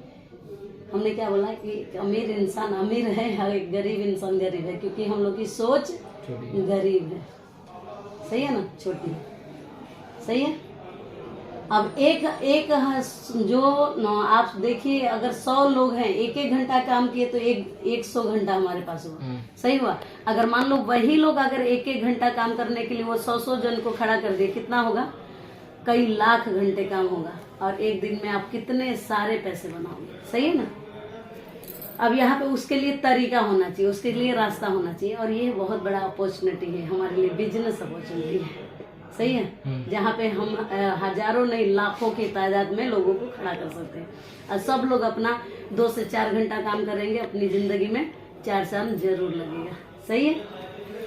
हमने क्या बोला कि अमीर इंसान अमीर है और गरीब इंसान गरीब है, क्योंकि हम लोग की सोच गरीब है। सही है ना, छोटी, सही है। अब एक जो आप देखिए, अगर 100 लोग हैं 1-1 घंटा काम किए तो 100 घंटा हमारे पास हुआ। सही हुआ। अगर मान लो वही लोग अगर 1-1 घंटा काम करने के लिए वो 100 जन को खड़ा कर दिए, कितना होगा? कई लाख घंटे काम होगा और एक दिन में आप कितने सारे पैसे बनाओगे। सही है ना। अब यहाँ पे उसके लिए तरीका होना चाहिए, उसके लिए रास्ता होना चाहिए, और ये बहुत बड़ा अपॉर्चुनिटी है हमारे लिए, बिजनेस अपॉर्चुनिटी है। सही है, जहाँ पे हम हजारों नहीं लाखों की तादाद में लोगों को खड़ा कर सकते हैं और सब लोग अपना 2 से 4 घंटा काम करेंगे, अपनी जिंदगी में 4 साल जरूर लगेगा। सही है,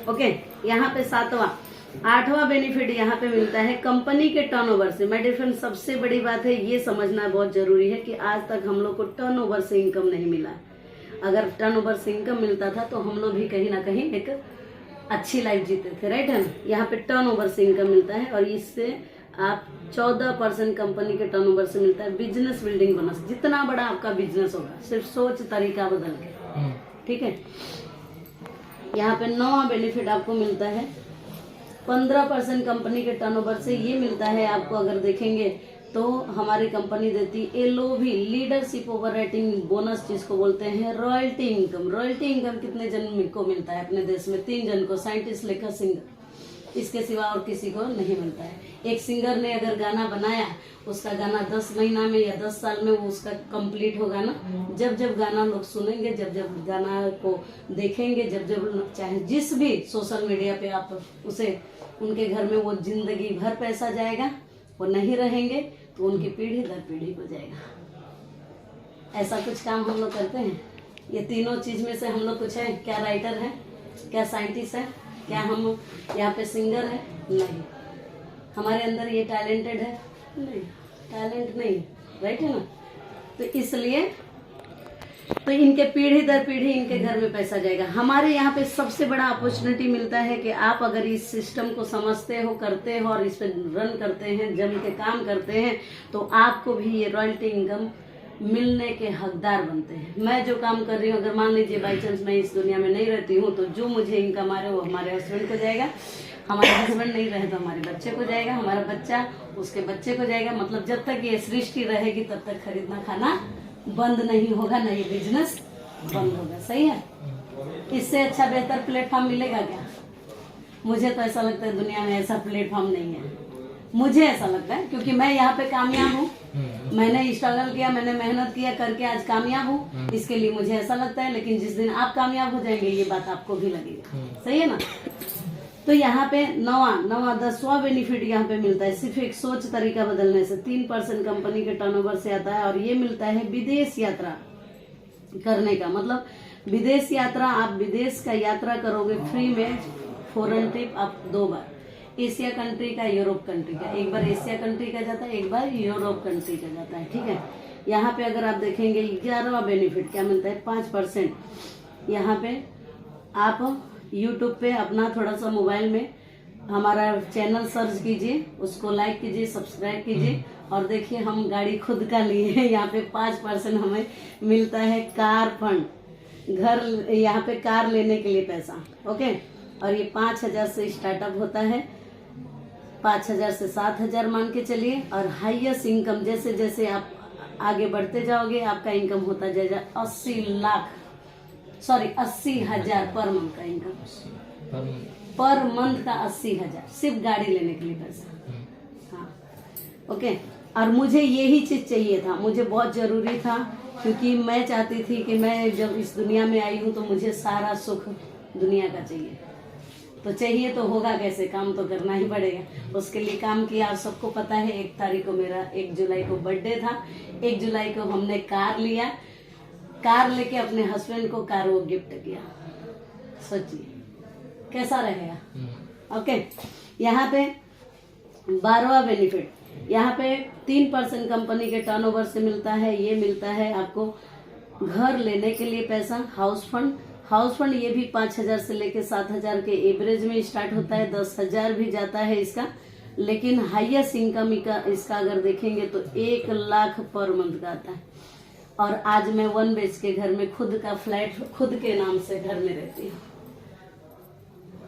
ओके। यहाँ पे 8वां बेनिफिट यहाँ पे मिलता है कंपनी के टर्नओवर से। माय डियर फ्रेंड, सबसे बड़ी बात है ये समझना बहुत जरूरी है कि आज तक हम लोग को टर्नओवर से इनकम नहीं मिला। अगर टर्नओवर से इनकम मिलता था तो हम लोग भी कहीं ना कहीं एक अच्छी लाइफ जीते थे, राइट है ना। यहाँ पे टर्नओवर से इनकम मिलता है और इससे आप 14% कंपनी के टर्नओवर से मिलता है बिजनेस बिल्डिंग बोनस। जितना बड़ा आपका बिजनेस होगा, सिर्फ सोच तरीका बदल के, ठीक है। यहाँ पे 9वां बेनिफिट आपको मिलता है 15% कंपनी के टर्नओवर से। ये मिलता है आपको, अगर देखेंगे तो हमारी कंपनी देती LOB, leadership over rating bonus, जिसको बोलते हैं रॉयल्टी इनकम। रॉयल्टी इनकम कितने जन को मिलता है अपने देश में? 3 जन को, साइंटिस्ट, लेखक, सिंगर। इसके सिवा और किसी को नहीं मिलता है। एक सिंगर ने अगर गाना बनाया, उसका गाना 10 महीना में या 10 साल में वो उसका कंप्लीट होगा ना। जब जब गाना लोग सुनेंगे, जब जब गाना को देखेंगे, जब जब चाहे जिस भी सोशल मीडिया पे आप उसे, उनके घर में वो जिंदगी भर पैसा जाएगा। वो नहीं रहेंगे तो उनकी पीढ़ी दर पीढ़ी हो जाएगा। ऐसा कुछ काम हम लोग करते हैं। ये तीनों चीज में से हम लोग कुछ है क्या? राइटर है क्या? साइंटिस्ट है क्या? हम यहाँ पे सिंगर है? नहीं। हमारे अंदर ये टैलेंटेड है? नहीं, टैलेंट नहीं, राइट है ना। तो इसलिए तो इनके पीढ़ी दर पीढ़ी इनके घर में पैसा जाएगा। हमारे यहाँ पे सबसे बड़ा अपॉर्चुनिटी मिलता है कि आप अगर इस सिस्टम को समझते हो, करते हो और इस पे रन करते हैं, जम के काम करते हैं, तो आपको भी ये रॉयल्टी इनकम मिलने के हकदार बनते हैं। मैं जो काम कर रही हूँ, अगर मान लीजिए बाई चांस मैं इस दुनिया में नहीं रहती हूँ, तो जो मुझे इनकम आ रहा है वो हमारे हस्बैंड को जाएगा, हमारे हस्बैंड नहीं रहे तो हमारे बच्चे को जाएगा, हमारा बच्चा उसके बच्चे को जाएगा। मतलब जब तक ये सृष्टि रहेगी तब तक खरीदना खाना बंद नहीं होगा, ना ये बिजनेस बंद होगा। सही है। इससे अच्छा बेहतर प्लेटफॉर्म मिलेगा क्या? मुझे तो ऐसा लगता है दुनिया में ऐसा प्लेटफॉर्म नहीं है। मुझे ऐसा लगता है, क्योंकि मैं यहाँ पे कामयाब हूँ। मैंने स्ट्रगल किया, मैंने मेहनत किया, करके आज कामयाब हूँ। इसके लिए मुझे ऐसा लगता है। लेकिन जिस दिन आप कामयाब हो जाएंगे, ये बात आपको भी लगेगा। सही है ना। तो यहाँ पे 10वां बेनिफिट यहाँ पे मिलता है, सिर्फ एक सोच तरीका बदलने से। 3% कंपनी के टर्नओवर से आता है और ये मिलता है विदेश यात्रा करने का। मतलब विदेश यात्रा, आप विदेश का यात्रा करोगे फ्री में, फॉरेन ट्रिप आप 2 बार। एशिया कंट्री का, यूरोप कंट्री का, एक बार एशिया कंट्री का जाता है, एक बार यूरोप कंट्री का जाता है, ठीक है। यहाँ पे अगर आप देखेंगे 11वां बेनिफिट क्या मिलता है, 5%। यहाँ पे आप यूट्यूब पे अपना थोड़ा सा मोबाइल में हमारा चैनल सर्च कीजिए, उसको लाइक कीजिए, सब्सक्राइब कीजिए और देखिए हम गाड़ी खुद का लिए हैं। यहाँ पे 5% हमें मिलता है कार फंड, घर यहाँ पे कार लेने के लिए पैसा, ओके। और ये 5,000 से स्टार्टअप होता है, 5,000 से 7,000 मान के चलिए। और हाईएस्ट इनकम जैसे जैसे आप आगे बढ़ते जाओगे आपका इनकम होता जाएगा 80,000 पर मंथ का इनकम, पर मंथ का 80,000 सिर्फ गाड़ी लेने के लिए पैसा। हाँ, ओके। और मुझे यही चीज चाहिए था, मुझे बहुत जरूरी था, क्योंकि मैं चाहती थी कि मैं जब इस दुनिया में आई हूँ तो मुझे सारा सुख दुनिया का चाहिए। तो चाहिए तो होगा कैसे, काम तो करना ही पड़ेगा। उसके लिए काम किया। आप सबको पता है 1 तारीख को मेरा 1 जुलाई को बर्थडे था। 1 जुलाई को हमने कार लिया, कार लेके अपने हस्बैंड को कार वो गिफ्ट किया। सोचिए कैसा रहेगा, ओके। यहाँ पे 12वां बेनिफिट, यहाँ पे 3% कंपनी के टर्नओवर से मिलता है। ये मिलता है आपको घर लेने के लिए पैसा, हाउस फंड। हाउस फंड ये भी 5,000 से लेके 7,000 के एवरेज में स्टार्ट होता है, 10,000 भी जाता है इसका। लेकिन हाईएस्ट इनकम इसका अगर देखेंगे तो 1 लाख पर मंथ का आता है। और आज मैं 1 BHK घर में खुद का फ्लैट, खुद के नाम से घर में रहती हूँ।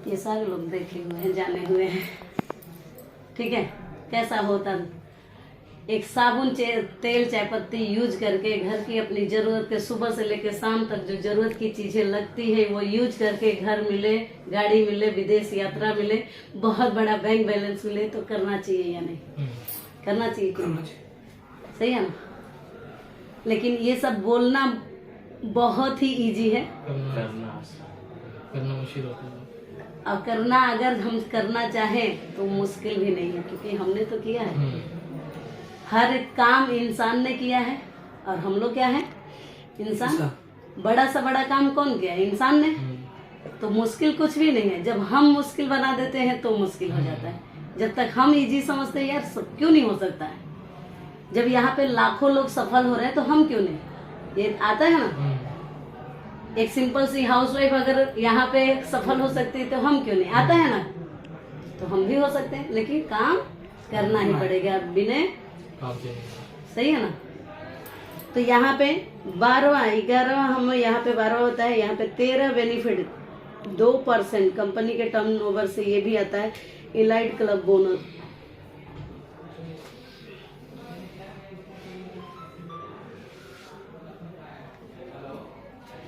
ये सारे लोग देखे हुए हैं, जाने हुए हैं, ठीक है। कैसा होता, एक साबुन तेल चाय पत्ती यूज करके घर की अपनी जरूरत के सुबह से लेकर शाम तक जो जरूरत की चीजें लगती है वो यूज करके घर मिले, गाड़ी मिले, विदेश यात्रा मिले, बहुत बड़ा बैंक बैलेंस मिले, तो करना चाहिए या नहीं? करना चाहिए क्यों? सही है ना? लेकिन ये सब बोलना बहुत ही इजी है, करना मुश्किल होता है। अब करना अगर हम करना चाहें तो मुश्किल भी नहीं है, क्योंकि हमने तो किया है। हर काम इंसान ने किया है, और हम लोग क्या है? इंसान। बड़ा सा बड़ा काम कौन किया? इंसान ने। तो मुश्किल कुछ भी नहीं है। जब हम मुश्किल बना देते हैं तो मुश्किल हो जाता है। जब तक हम इजी समझते हैं, यार क्यों नहीं हो सकता है? जब यहाँ पे लाखों लोग सफल हो रहे हैं तो हम क्यों नहीं? ये आता है ना, एक सिंपल सी हाउसवाइफ अगर यहाँ पे सफल हो सकती है तो हम क्यों नहीं? आता है ना, तो हम भी हो सकते हैं, लेकिन काम करना ही पड़ेगा बिना। सही है ना? तो यहाँ पे 12वां 11वां हम यहाँ पे 12वां होता है। यहाँ पे 13 बेनिफिट 2% कंपनी के टर्नओवर से ये भी आता है, इलाइट क्लब बोनस।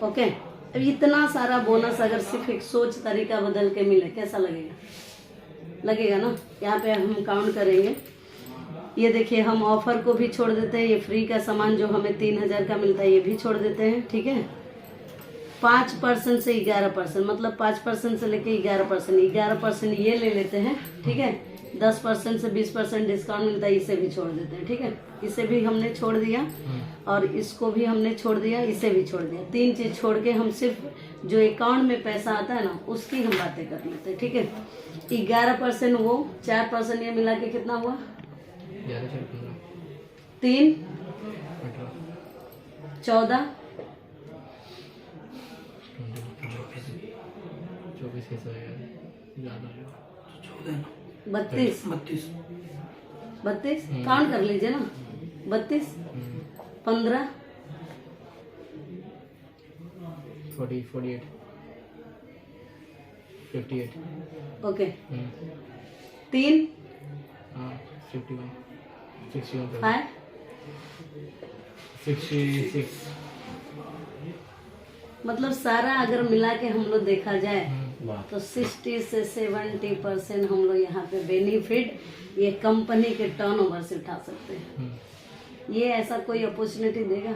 ओके। अब इतना सारा बोनस अगर सिर्फ एक सोच तरीका बदल के मिले, कैसा लगेगा? लगेगा ना? यहाँ पे हम काउंट करेंगे। ये देखिए, हम ऑफर को भी छोड़ देते हैं, ये फ्री का सामान जो हमें 3,000 का मिलता है ये भी छोड़ देते हैं, ठीक है। 5% से 11%, मतलब 5% से लेके 11%, 11% ये ले लेते हैं, ठीक है। 10% से 20% डिस्काउंट मिलता है, इसे भी छोड़ देते हैं, ठीक है। इसे भी हमने छोड़ दिया और इसको भी हमने छोड़ दिया, इसे भी छोड़ दिया। 3 चीज छोड़ के हम सिर्फ जो अकाउंट में पैसा आता है ना उसकी हम बातें कर लेते हैं, ठीक है। 11% वो, 4% ये मिला के कितना हुआ? 3 14 32 काउंट कर लीजिए ना। 32 15 48 58 ओके। 3 51 61 5 66। मतलब सारा अगर मिला के हम लोग देखा जाए तो 60 से 70% हम लोग यहाँ पे बेनिफिट ये कंपनी के टर्नओवर से उठा सकते हैं। ये ऐसा कोई अपॉर्चुनिटी देगा?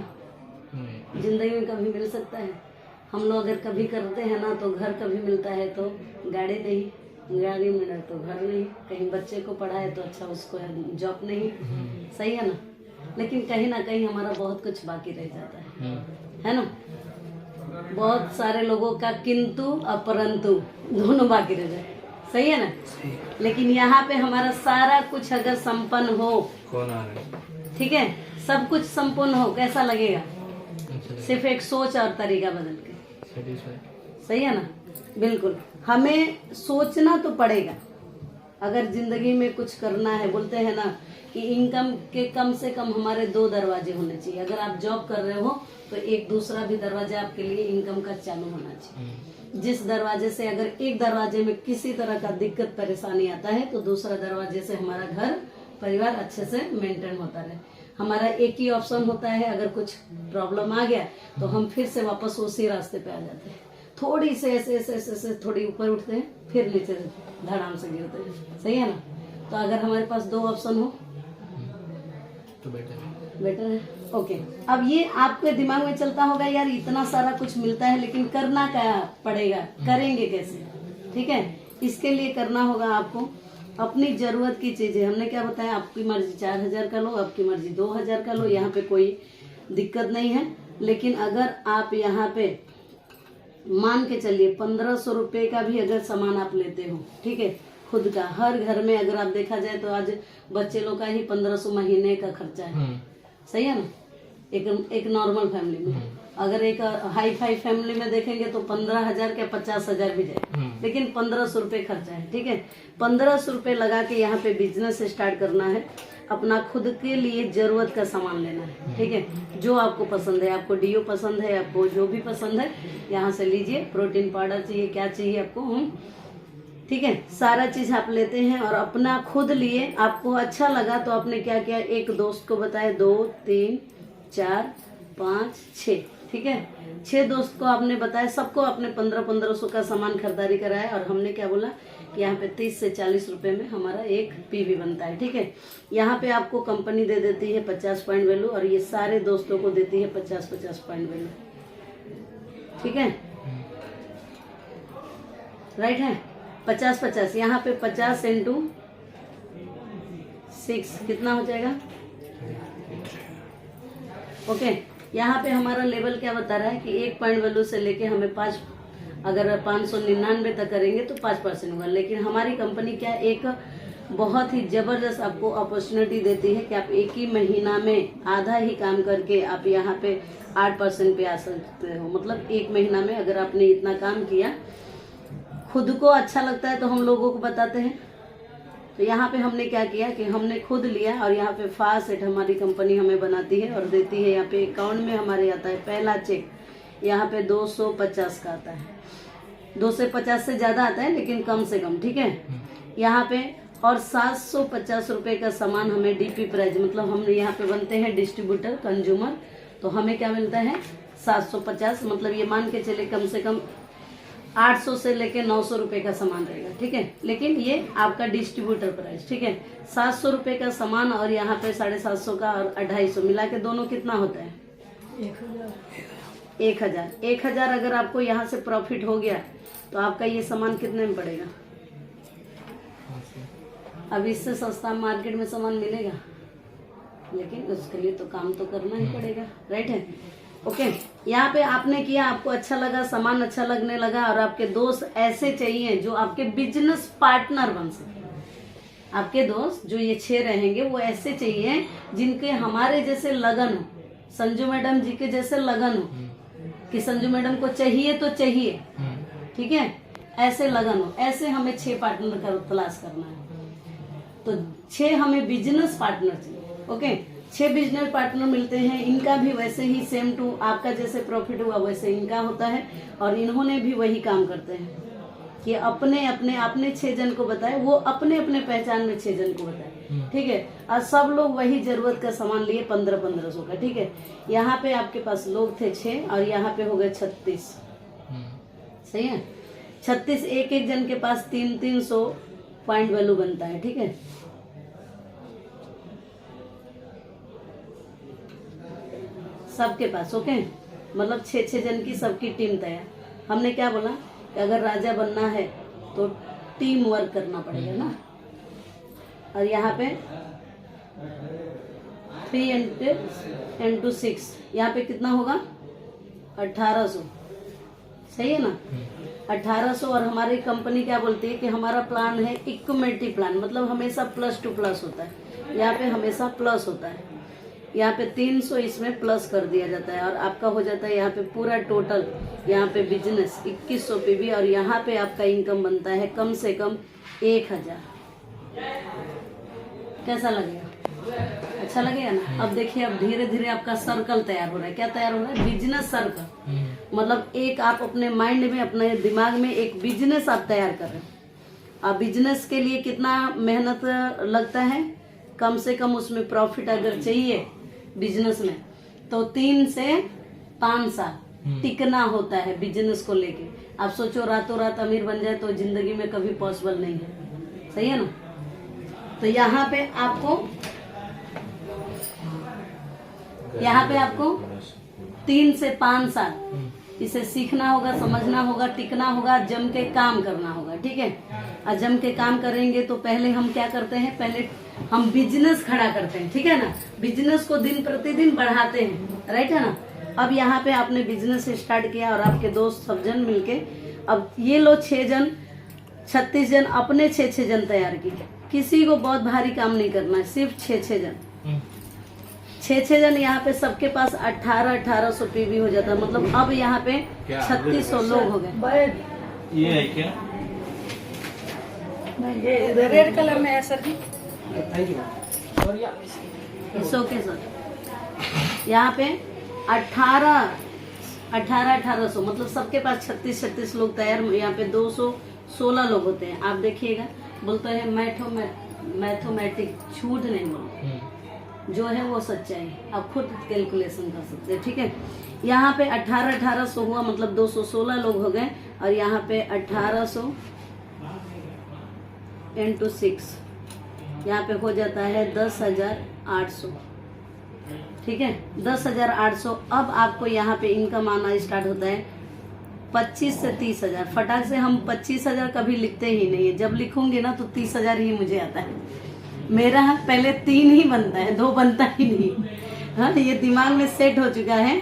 जिंदगी में कभी मिल सकता है? हम लोग अगर कभी करते हैं ना तो घर कभी मिलता है तो गाड़ी नहीं, गाड़ी मिला तो घर नहीं, कहीं बच्चे को पढ़ाए तो अच्छा उसको जॉब नहीं, सही है ना। लेकिन कहीं ना कहीं हमारा बहुत कुछ बाकी रह जाता है ना। बहुत सारे लोगों का किंतु और परंतु दोनों बाकी रह जाए, सही है ना। लेकिन यहाँ पे हमारा सारा कुछ अगर संपन्न हो, कौन आ रहा है, ठीक है, सब कुछ संपूर्ण हो, कैसा लगेगा? सिर्फ एक सोच और तरीका बदल के। सही है ना, बिल्कुल। हमें सोचना तो पड़ेगा अगर जिंदगी में कुछ करना है। बोलते हैं ना कि इनकम के कम से कम हमारे 2 दरवाजे होने चाहिए। अगर आप जॉब कर रहे हो तो एक दूसरा भी दरवाजा आपके लिए इनकम का चालू होना चाहिए। जिस दरवाजे से अगर एक दरवाजे में किसी तरह का दिक्कत परेशानी आता है तो दूसरा दरवाजे से हमारा घर परिवार अच्छे से मेंटेन होता रहे। हमारा एक ही ऑप्शन होता है, अगर कुछ प्रॉब्लम आ गया तो हम फिर से वापस उसी रास्ते पे आ जाते हैं। थोड़ी से ऐसे थोड़ी ऊपर उठते हैं, फिर नीचे धड़ाम से गिरते हैं। सही है ना। तो अगर हमारे पास 2 ऑप्शन हो तो बेटर है। ओके, अब ये आपके दिमाग में चलता होगा यार इतना सारा कुछ मिलता है लेकिन करना क्या पड़ेगा, करेंगे कैसे? ठीक है, इसके लिए करना होगा आपको अपनी जरूरत की चीजें। हमने क्या बताया, आपकी मर्जी 4000 का लो, आपकी मर्जी 2000 का लो, यहाँ पे कोई दिक्कत नहीं है। लेकिन अगर आप यहाँ पे मान के चलिए 1500 रुपए का भी अगर सामान आप लेते हो, ठीक है, खुद का, हर घर में अगर आप देखा जाए तो आज बच्चे लोग का ही 1500 महीने का खर्चा है। सही है ना, एक नॉर्मल फैमिली में। अगर एक हाई फाई फैमिली में देखेंगे तो 15,000 के 50,000 भी जाए, लेकिन 1500 रुपए खर्चा है। ठीक है, 1500 रुपए लगा के यहाँ पे बिजनेस स्टार्ट करना है, अपना खुद के लिए जरूरत का सामान लेना है। ठीक है, जो आपको पसंद है, आपको डीओ पसंद है, आपको जो भी पसंद है यहाँ से लीजिए। प्रोटीन पाउडर चाहिए, क्या चाहिए आपको, ठीक है, सारा चीज आप लेते हैं और अपना खुद लिए। आपको अच्छा लगा तो आपने क्या किया, एक दोस्त को बताया, 2 3 4 5 6, ठीक है, 6 दोस्त को आपने बताया, सबको आपने 1500 का सामान खरीदारी कराया। और हमने क्या बोला कि यहाँ पे 30 से 40 रुपए में हमारा एक पीवी बनता है। ठीक है, यहाँ पे आपको कंपनी दे देती है 50 पॉइंट वैल्यू और ये सारे दोस्तों को देती है 50-50 पॉइंट वैल्यू। ठीक है, राइट है, 50-50। यहाँ पे 50 × 6 कितना हो जाएगा? ओके, यहाँ पे हमारा लेवल क्या बता रहा है कि 1 पॉइंट वैल्यू से लेके हमें 5, अगर 599 तक करेंगे तो 5% होगा। लेकिन हमारी कंपनी क्या एक बहुत ही जबरदस्त आपको अपॉर्चुनिटी देती है कि आप एक ही महीना में आधा ही काम करके आप यहाँ पे 8% पे आ सकते हो। मतलब 1 महीना में अगर आपने इतना काम किया, खुद को अच्छा लगता है तो हम लोगों को बताते हैं। तो यहाँ पे हमने क्या किया कि हमने खुद लिया और यहाँ पे फास्ट हमारी कंपनी हमें बनाती है और देती है। यहाँ पे अकाउंट में हमारे आता है पहला चेक, यहाँ पे 250 का आता है, 250 से ज्यादा आता है लेकिन कम से कम। ठीक है, यहाँ पे और 750 रुपए का सामान हमें डीपी प्राइस, मतलब हम यहाँ पे बनते हैं डिस्ट्रीब्यूटर कंज्यूमर, तो हमें क्या मिलता है 750। मतलब ये मान के चले कम से कम 800 से लेके 900 रुपए का सामान रहेगा। ठीक है, लेकिन ये आपका डिस्ट्रीब्यूटर प्राइस। ठीक है, 700 रुपए का सामान और यहाँ पे 750 का और 250 मिला के दोनों कितना होता है? 1000। 1000 अगर आपको यहाँ से प्रॉफिट हो गया तो आपका ये सामान कितने में पड़ेगा? अब इससे सस्ता मार्केट में सामान मिलेगा, लेकिन उसके लिए तो काम तो करना ही पड़ेगा। राइट है, ओके। यहाँ पे आपने किया, आपको अच्छा लगा, सामान अच्छा लगने लगा और आपके दोस्त ऐसे चाहिए जो आपके बिजनेस पार्टनर बन सके। आपके दोस्त जो ये 6 रहेंगे वो ऐसे चाहिए जिनके हमारे जैसे लगन हो, संजू मैडम जी के जैसे लगन हो कि संजू मैडम को चाहिए तो चाहिए। ठीक है, ऐसे लगन हो, ऐसे हमें 6 पार्टनर का तलाश करना है। तो 6 हमें बिजनेस पार्टनर चाहिए। ओके, 6 बिजनेस पार्टनर मिलते हैं, इनका भी वैसे ही सेम टू आपका जैसे प्रॉफिट हुआ वैसे इनका होता है और इन्होंने भी वही काम करते हैं कि अपने अपने आपने 6 जन को बताए, वो अपने अपने पहचान में 6 जन को बताए। ठीक है, और सब लोग वही जरूरत का सामान लिए 1500 का। ठीक है, यहाँ पे आपके पास लोग थे 6 और यहाँ पे हो गए 36। सही है, 36, एक जन के पास 300 पॉइंट वैल्यू बनता है। ठीक है, सबके पास। ओके, मतलब 6 जन की सबकी टीम तैयार। हमने क्या बोला कि अगर राजा बनना है तो टीम वर्क करना पड़ेगा ना। और यहाँ पे 3 × 6, यहाँ पे कितना होगा? 1800। सही है ना, 1800। और हमारी कंपनी क्या बोलती है कि हमारा प्लान है इक्विटी प्लान, मतलब हमेशा प्लस टू प्लस होता है। यहाँ पे हमेशा प्लस होता है। यहाँ पे 300 इसमें प्लस कर दिया जाता है और आपका हो जाता है यहाँ पे पूरा टोटल, यहाँ पे बिजनेस 2100 पीवी और यहाँ पे आपका इनकम बनता है कम से कम 1000। कैसा लगेगा? अच्छा लगेगा ना। अब देखिए, अब धीरे धीरे आपका सर्कल तैयार हो रहा है। क्या तैयार हो रहा है? Business circle. मतलब एक आप अपने माइंड में, अपने दिमाग में एक बिजनेस आप तैयार कर रहे हो। अब बिजनेस के लिए कितना मेहनत लगता है? कम से कम उसमें प्रॉफिट अगर चाहिए बिजनेस में तो 3 से 5 साल टिकना होता है बिजनेस को लेके। आप सोचो रातों रात अमीर बन जाए तो जिंदगी में कभी पॉसिबल नहीं है। सही है ना? तो यहाँ पे आपको 3 से 5 साल इसे सीखना होगा, समझना होगा, टिकना होगा, जम के काम करना होगा। ठीक है? और जम के काम करेंगे तो पहले हम क्या करते हैं? पहले हम बिजनेस खड़ा करते हैं। ठीक है ना? बिजनेस को दिन प्रतिदिन बढ़ाते हैं। राइट है ना? अब यहाँ पे आपने बिजनेस स्टार्ट किया और आपके दोस्त सब जन मिलके, अब ये लो 6 जन, 36 जन अपने 6 जन तैयार किए। किसी को बहुत भारी काम नहीं करना है, सिर्फ 6 जन। 6 जन यहाँ पे सबके पास 1800 पीवी हो जाता है। मतलब अब यहाँ पे 3600 लोग हो गए। ये है क्या? ये रेड कलर में है सर जी। Okay sir. यहाँ पे 1800 मतलब सबके पास 36 लोग तैयार। यहाँ पे 216 लोग होते हैं। आप देखिएगा, बोलते हैं मैथमेटिक, झूठ नहीं बोलते, जो है वो सच्चाई है। आप खुद कैलकुलेशन कर सकते हैं। ठीक है? यहाँ पे 1800 हुआ मतलब 216 लोग हो गए और यहाँ पे 1800 × 6 यहाँ पे हो जाता है 10,800। ठीक है? 10,800। अब आपको यहाँ पे इनकम आना स्टार्ट होता है 25 से 30,000। फटाक से हम 25,000 कभी लिखते ही नहीं है। जब लिखूंगी ना तो 30,000 ही मुझे आता है। मेरा पहले 3 ही बनता है, 2 बनता ही नहीं। हाँ, ये दिमाग में सेट हो चुका है।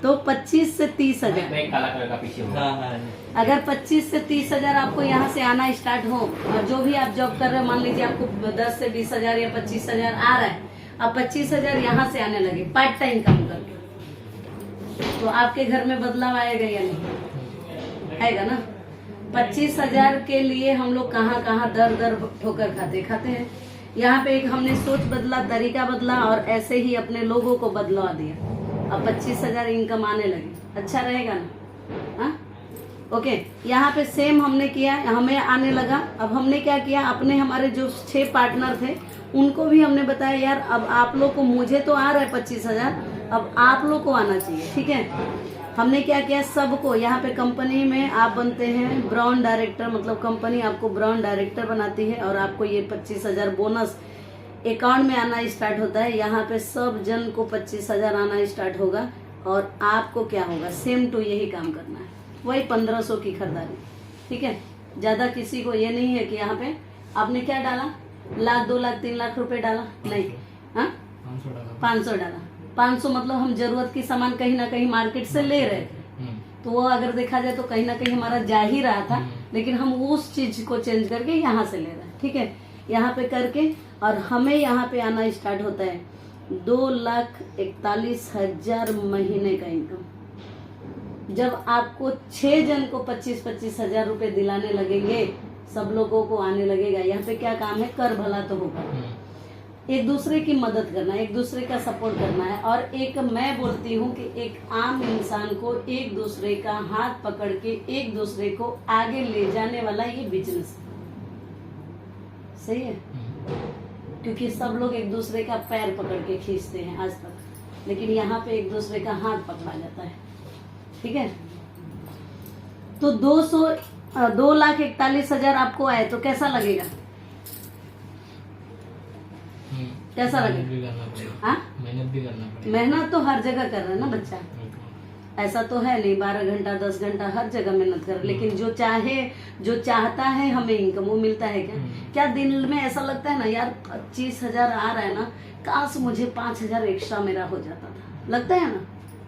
तो 25 से 30,000, काला कलर का पीछे होगा। अगर 25 से 30,000 आपको यहाँ से आना स्टार्ट हो, और जो भी आप जॉब कर रहे हो, मान लीजिए आपको 10 से 20,000 या 25,000 आ रहा है, अब 25,000 यहाँ से आने लगे पार्ट टाइम काम करके, तो आपके घर में बदलाव आएगा या नहीं? आएगा ना। 25,000 के लिए हम लोग कहाँ कहाँ दर दर ठोकर खाते हैं। यहाँ पे एक हमने सोच बदला, तरीका बदला और ऐसे ही अपने लोगों को बदलवा दिया। अब 25,000 इनकम आने लगी। अच्छा रहेगा ना? हाँ, ओके। यहाँ पे सेम हमने किया, हमें आने लगा। अब हमने क्या किया, अपने हमारे जो 6 पार्टनर थे उनको भी हमने बताया, यार अब आप लोग को, मुझे तो आ रहा है 25,000, अब आप लोग को आना चाहिए। ठीक है? हमने क्या किया, सबको यहाँ पे कंपनी में आप बनते हैं ब्रांड डायरेक्टर, मतलब कंपनी आपको ब्रांड डायरेक्टर बनाती है और आपको ये 25,000 बोनस अकाउंट में आना स्टार्ट होता है। यहाँ पे सब जन को 25,000 आना स्टार्ट होगा और आपको क्या होगा, सेम टू यही काम करना है, वही 1500 की खरीदारी। ठीक है? ज्यादा किसी को ये नहीं है कि यहाँ पे आपने क्या डाला, 1,00,000, 2,00,000, 3,00,000 रुपए डाला, नहीं। हाँ, 500 डाला। 500 मतलब हम जरूरत की सामान कहीं ना कहीं मार्केट से ले रहे थे, तो वो अगर देखा जाए तो कहीं ना कहीं हमारा जा ही रहा था, लेकिन हम उस चीज को चेंज करके यहाँ से ले रहे हैं। ठीक है? यहाँ पे करके और हमें यहाँ पे आना स्टार्ट होता है 2,41,000 महीने का इनकम। जब आपको 6 जन को 25,000 रुपए दिलाने लगेंगे, सब लोगों को आने लगेगा। यहाँ पे क्या काम है, कर भला तो होगा। एक दूसरे की मदद करना, एक दूसरे का सपोर्ट करना है। और एक मैं बोलती हूँ कि एक आम इंसान को एक दूसरे का हाथ पकड़ के एक दूसरे को आगे ले जाने वाला ये बिजनेस है। सही है? क्योंकि सब लोग एक दूसरे का पैर पकड़ के खींचते हैं आज तक, लेकिन यहाँ पे एक दूसरे का हाथ पकड़ा जाता है। ठीक है? तो 2,41,000 आपको आए तो कैसा लगेगा? कैसा लगेगा? हाँ, मेहनत भी करना पड़ेगा। मेहनत तो हर जगह कर रहा है ना बच्चा, ऐसा तो है नहीं 12 घंटा 10 घंटा हर जगह मेहनत कर, लेकिन जो चाहता है हमें इनकम वो मिलता है क्या? क्या दिल में ऐसा लगता है ना, यार 25,000 आ रहा है ना, काश मुझे 5,000 एक्स्ट्रा मेरा हो जाता था, लगता है ना?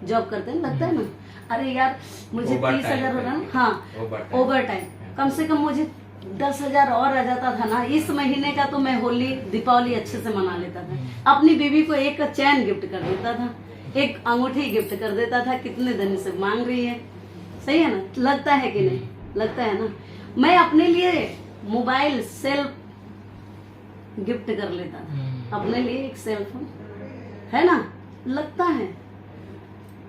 जॉब करते हैं, लगता है ना। अरे यार मुझे 30,000 हो रहा है ना, हाँ ओवर टाइम, कम से कम मुझे 10,000 और आ जाता था ना इस महीने का, तो मैं होली दीपावली अच्छे से मना लेता था। अपनी बीवी को एक चैन गिफ्ट कर देता था, एक अंगूठी गिफ्ट कर देता था। कितने दिन से मांग रही है, सही है ना, लगता है कि नहीं, लगता है ना। मैं अपने लिए मोबाइल सेल्फ गिफ्ट कर लेता था, अपने लिए एक सेल फोन, है ना, लगता है।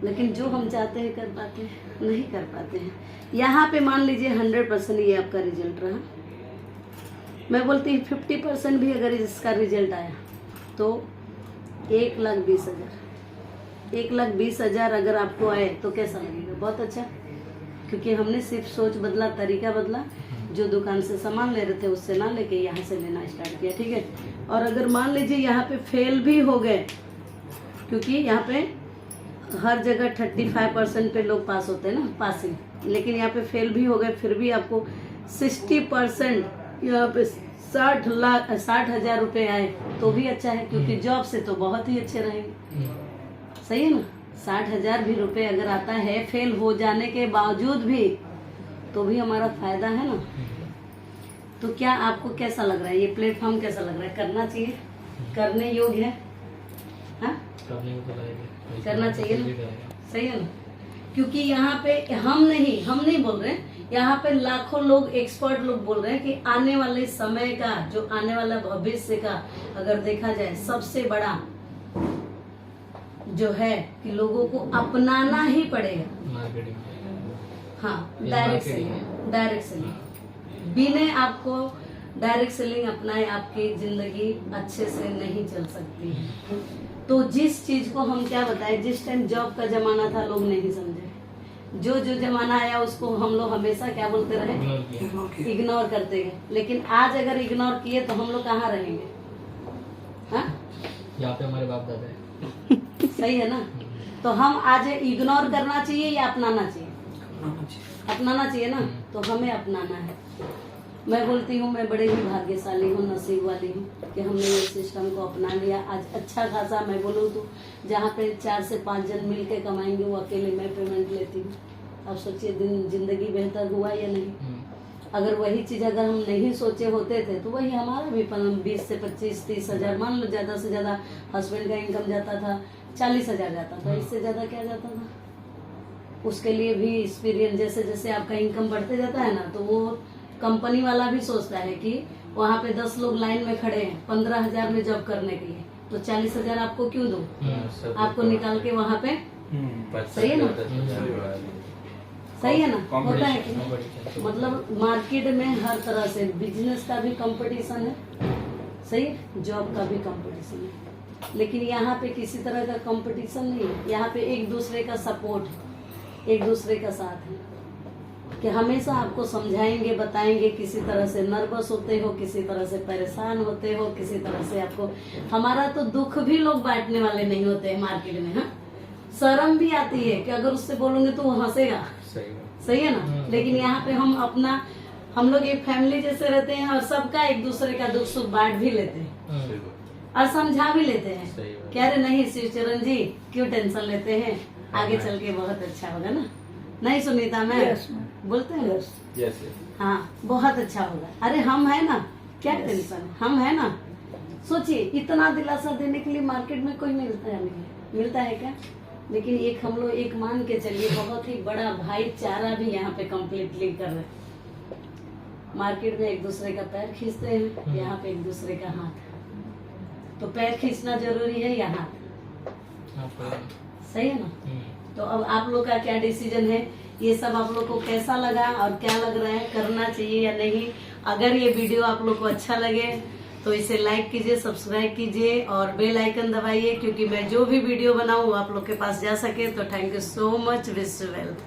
लेकिन जो हम चाहते हैं कर पाते हैं, नहीं कर पाते हैं। यहाँ पे मान लीजिए 100% ये आपका रिजल्ट रहा, मैं बोलती हूँ 50% भी अगर इसका रिजल्ट आया तो 1,20,000, 1,20,000 अगर आपको आए तो कैसा लगेगा? बहुत अच्छा, क्योंकि हमने सिर्फ सोच बदला, तरीका बदला, जो दुकान से सामान ले रहे थे उससे ना लेके यहाँ से लेना स्टार्ट किया, ठीक है। और अगर मान लीजिए यहाँ पे फेल भी हो गए, क्योंकि यहाँ पे हर जगह 35% पे लोग पास होते हैं ना, पासिंग, लेकिन यहाँ पे फेल भी हो गए, फिर भी आपको 60% यहाँ पे 60,000 रुपए आए तो भी अच्छा है, क्योंकि जॉब से तो बहुत ही अच्छे रहेंगे, सही है ना। 60,000 भी रुपए अगर आता है फेल हो जाने के बावजूद भी, तो भी हमारा फायदा है ना। तो क्या आपको कैसा लग रहा है, ये प्लेटफॉर्म कैसा लग रहा है? करना चाहिए, करने योग्य है, हाँ? करना चाहिए ना, सही है ना। क्योंकि यहाँ पे हम नहीं बोल रहे, यहाँ पे लाखों लोग, एक्सपर्ट लोग बोल रहे हैं कि आने वाले समय का, जो आने वाला भविष्य का अगर देखा जाए, सबसे बड़ा जो है कि लोगों को अपनाना ही पड़ेगा मार्केटिंग, हाँ, डायरेक्ट सेलिंग। बिना आपको डायरेक्ट सेलिंग अपनाए आपकी जिंदगी अच्छे से नहीं चल सकती है। तो जिस चीज को हम क्या बताए, जिस टाइम जॉब का जमाना था लोग नहीं समझे, जो जमाना आया उसको हम लोग हमेशा क्या बोलते रहे, इग्नोर करते गए। लेकिन आज अगर इग्नोर किए तो हम लोग कहाँ रहेंगे, हाँ? यहाँ पे हमारे बाप दादा है, सही है ना। तो हम आज इग्नोर करना चाहिए या अपनाना चाहिए? अपनाना चाहिए ना। तो हमें अपनाना है। मैं बोलती हूँ मैं बड़े ही भाग्यशाली हूँ, नसीब वाली हूँ कि हमने ये सिस्टम को अपना लिया। आज अच्छा खासा मैं बोलूँ तो जहाँ पे 4 से 5 जन मिल के कमाएंगे, वो अकेले मैं पेमेंट लेती हूँ। अब सोचिए जिंदगी बेहतर हुआ या नहीं। अगर वही चीज अगर हम नहीं सोचे होते थे तो वही हमारा भी 20 से 25-30 हजार, मान लो ज्यादा से ज्यादा हस्बैंड का इनकम जाता था 40,000 जाता था, इससे ज्यादा क्या जाता था। उसके लिए भी एक्सपीरियंस, जैसे जैसे आपका इनकम बढ़ते जाता है ना, तो वो कंपनी वाला भी सोचता है कि वहाँ पे 10 लोग लाइन में खड़े हैं 15,000 में जॉब करने के लिए, तो 40,000 आपको क्यों दो, आपको निकाल के वहाँ पे, सही है ना, सही है ना, होता है कि मतलब मार्केट में हर तरह से बिजनेस का भी कंपटीशन है, सही, जॉब का भी कंपटीशन है। लेकिन यहाँ पे किसी तरह का कंपटीशन नहीं है, यहाँ पे एक दूसरे का सपोर्ट है, एक दूसरे का साथ है कि हमेशा आपको समझाएंगे, बताएंगे। किसी तरह से नर्वस होते हो, किसी तरह से परेशान होते हो, किसी तरह से आपको, हमारा तो दुख भी लोग बांटने वाले नहीं होते हैं मार्केट में, हाँ। शर्म भी आती है कि अगर उससे बोलूंगे तो वो हंसेगा, सही है ना। लेकिन यहाँ पे हम लोग एक फैमिली जैसे रहते हैं और सबका एक दूसरे का दुख सुख बांट भी लेते हैं और समझा भी लेते हैं। कह रहे नहीं शिवचरण जी क्यों टेंशन लेते हैं, आगे चल के बहुत अच्छा होगा ना। नहीं सुनीता मैम बोलते हैं यस, हाँ बहुत अच्छा होगा। अरे हम है ना, क्या टेंशन, हम है ना। सोचिए इतना दिलासा देने के लिए मार्केट में कोई मिलता है नहीं, मिलता है क्या। लेकिन एक हम लोग एक मान के चलिए बहुत ही बड़ा भाईचारा भी यहाँ पे कम्प्लीटली कर रहे हैं। मार्केट में एक दूसरे का पैर खींचते हैं, यहाँ पे एक दूसरे का हाथ। तो पैर खींचना जरूरी है या हाथ, सही है ना। तो अब आप लोग का क्या डिसीजन है, ये सब आप लोग को कैसा लगा और क्या लग रहा है, करना चाहिए या नहीं। अगर ये वीडियो आप लोग को अच्छा लगे तो इसे लाइक कीजिए, सब्सक्राइब कीजिए और बेल आइकन दबाइए, क्योंकि मैं जो भी वीडियो बनाऊँ वो आप लोग के पास जा सके। तो thank you so much, wish you wealth.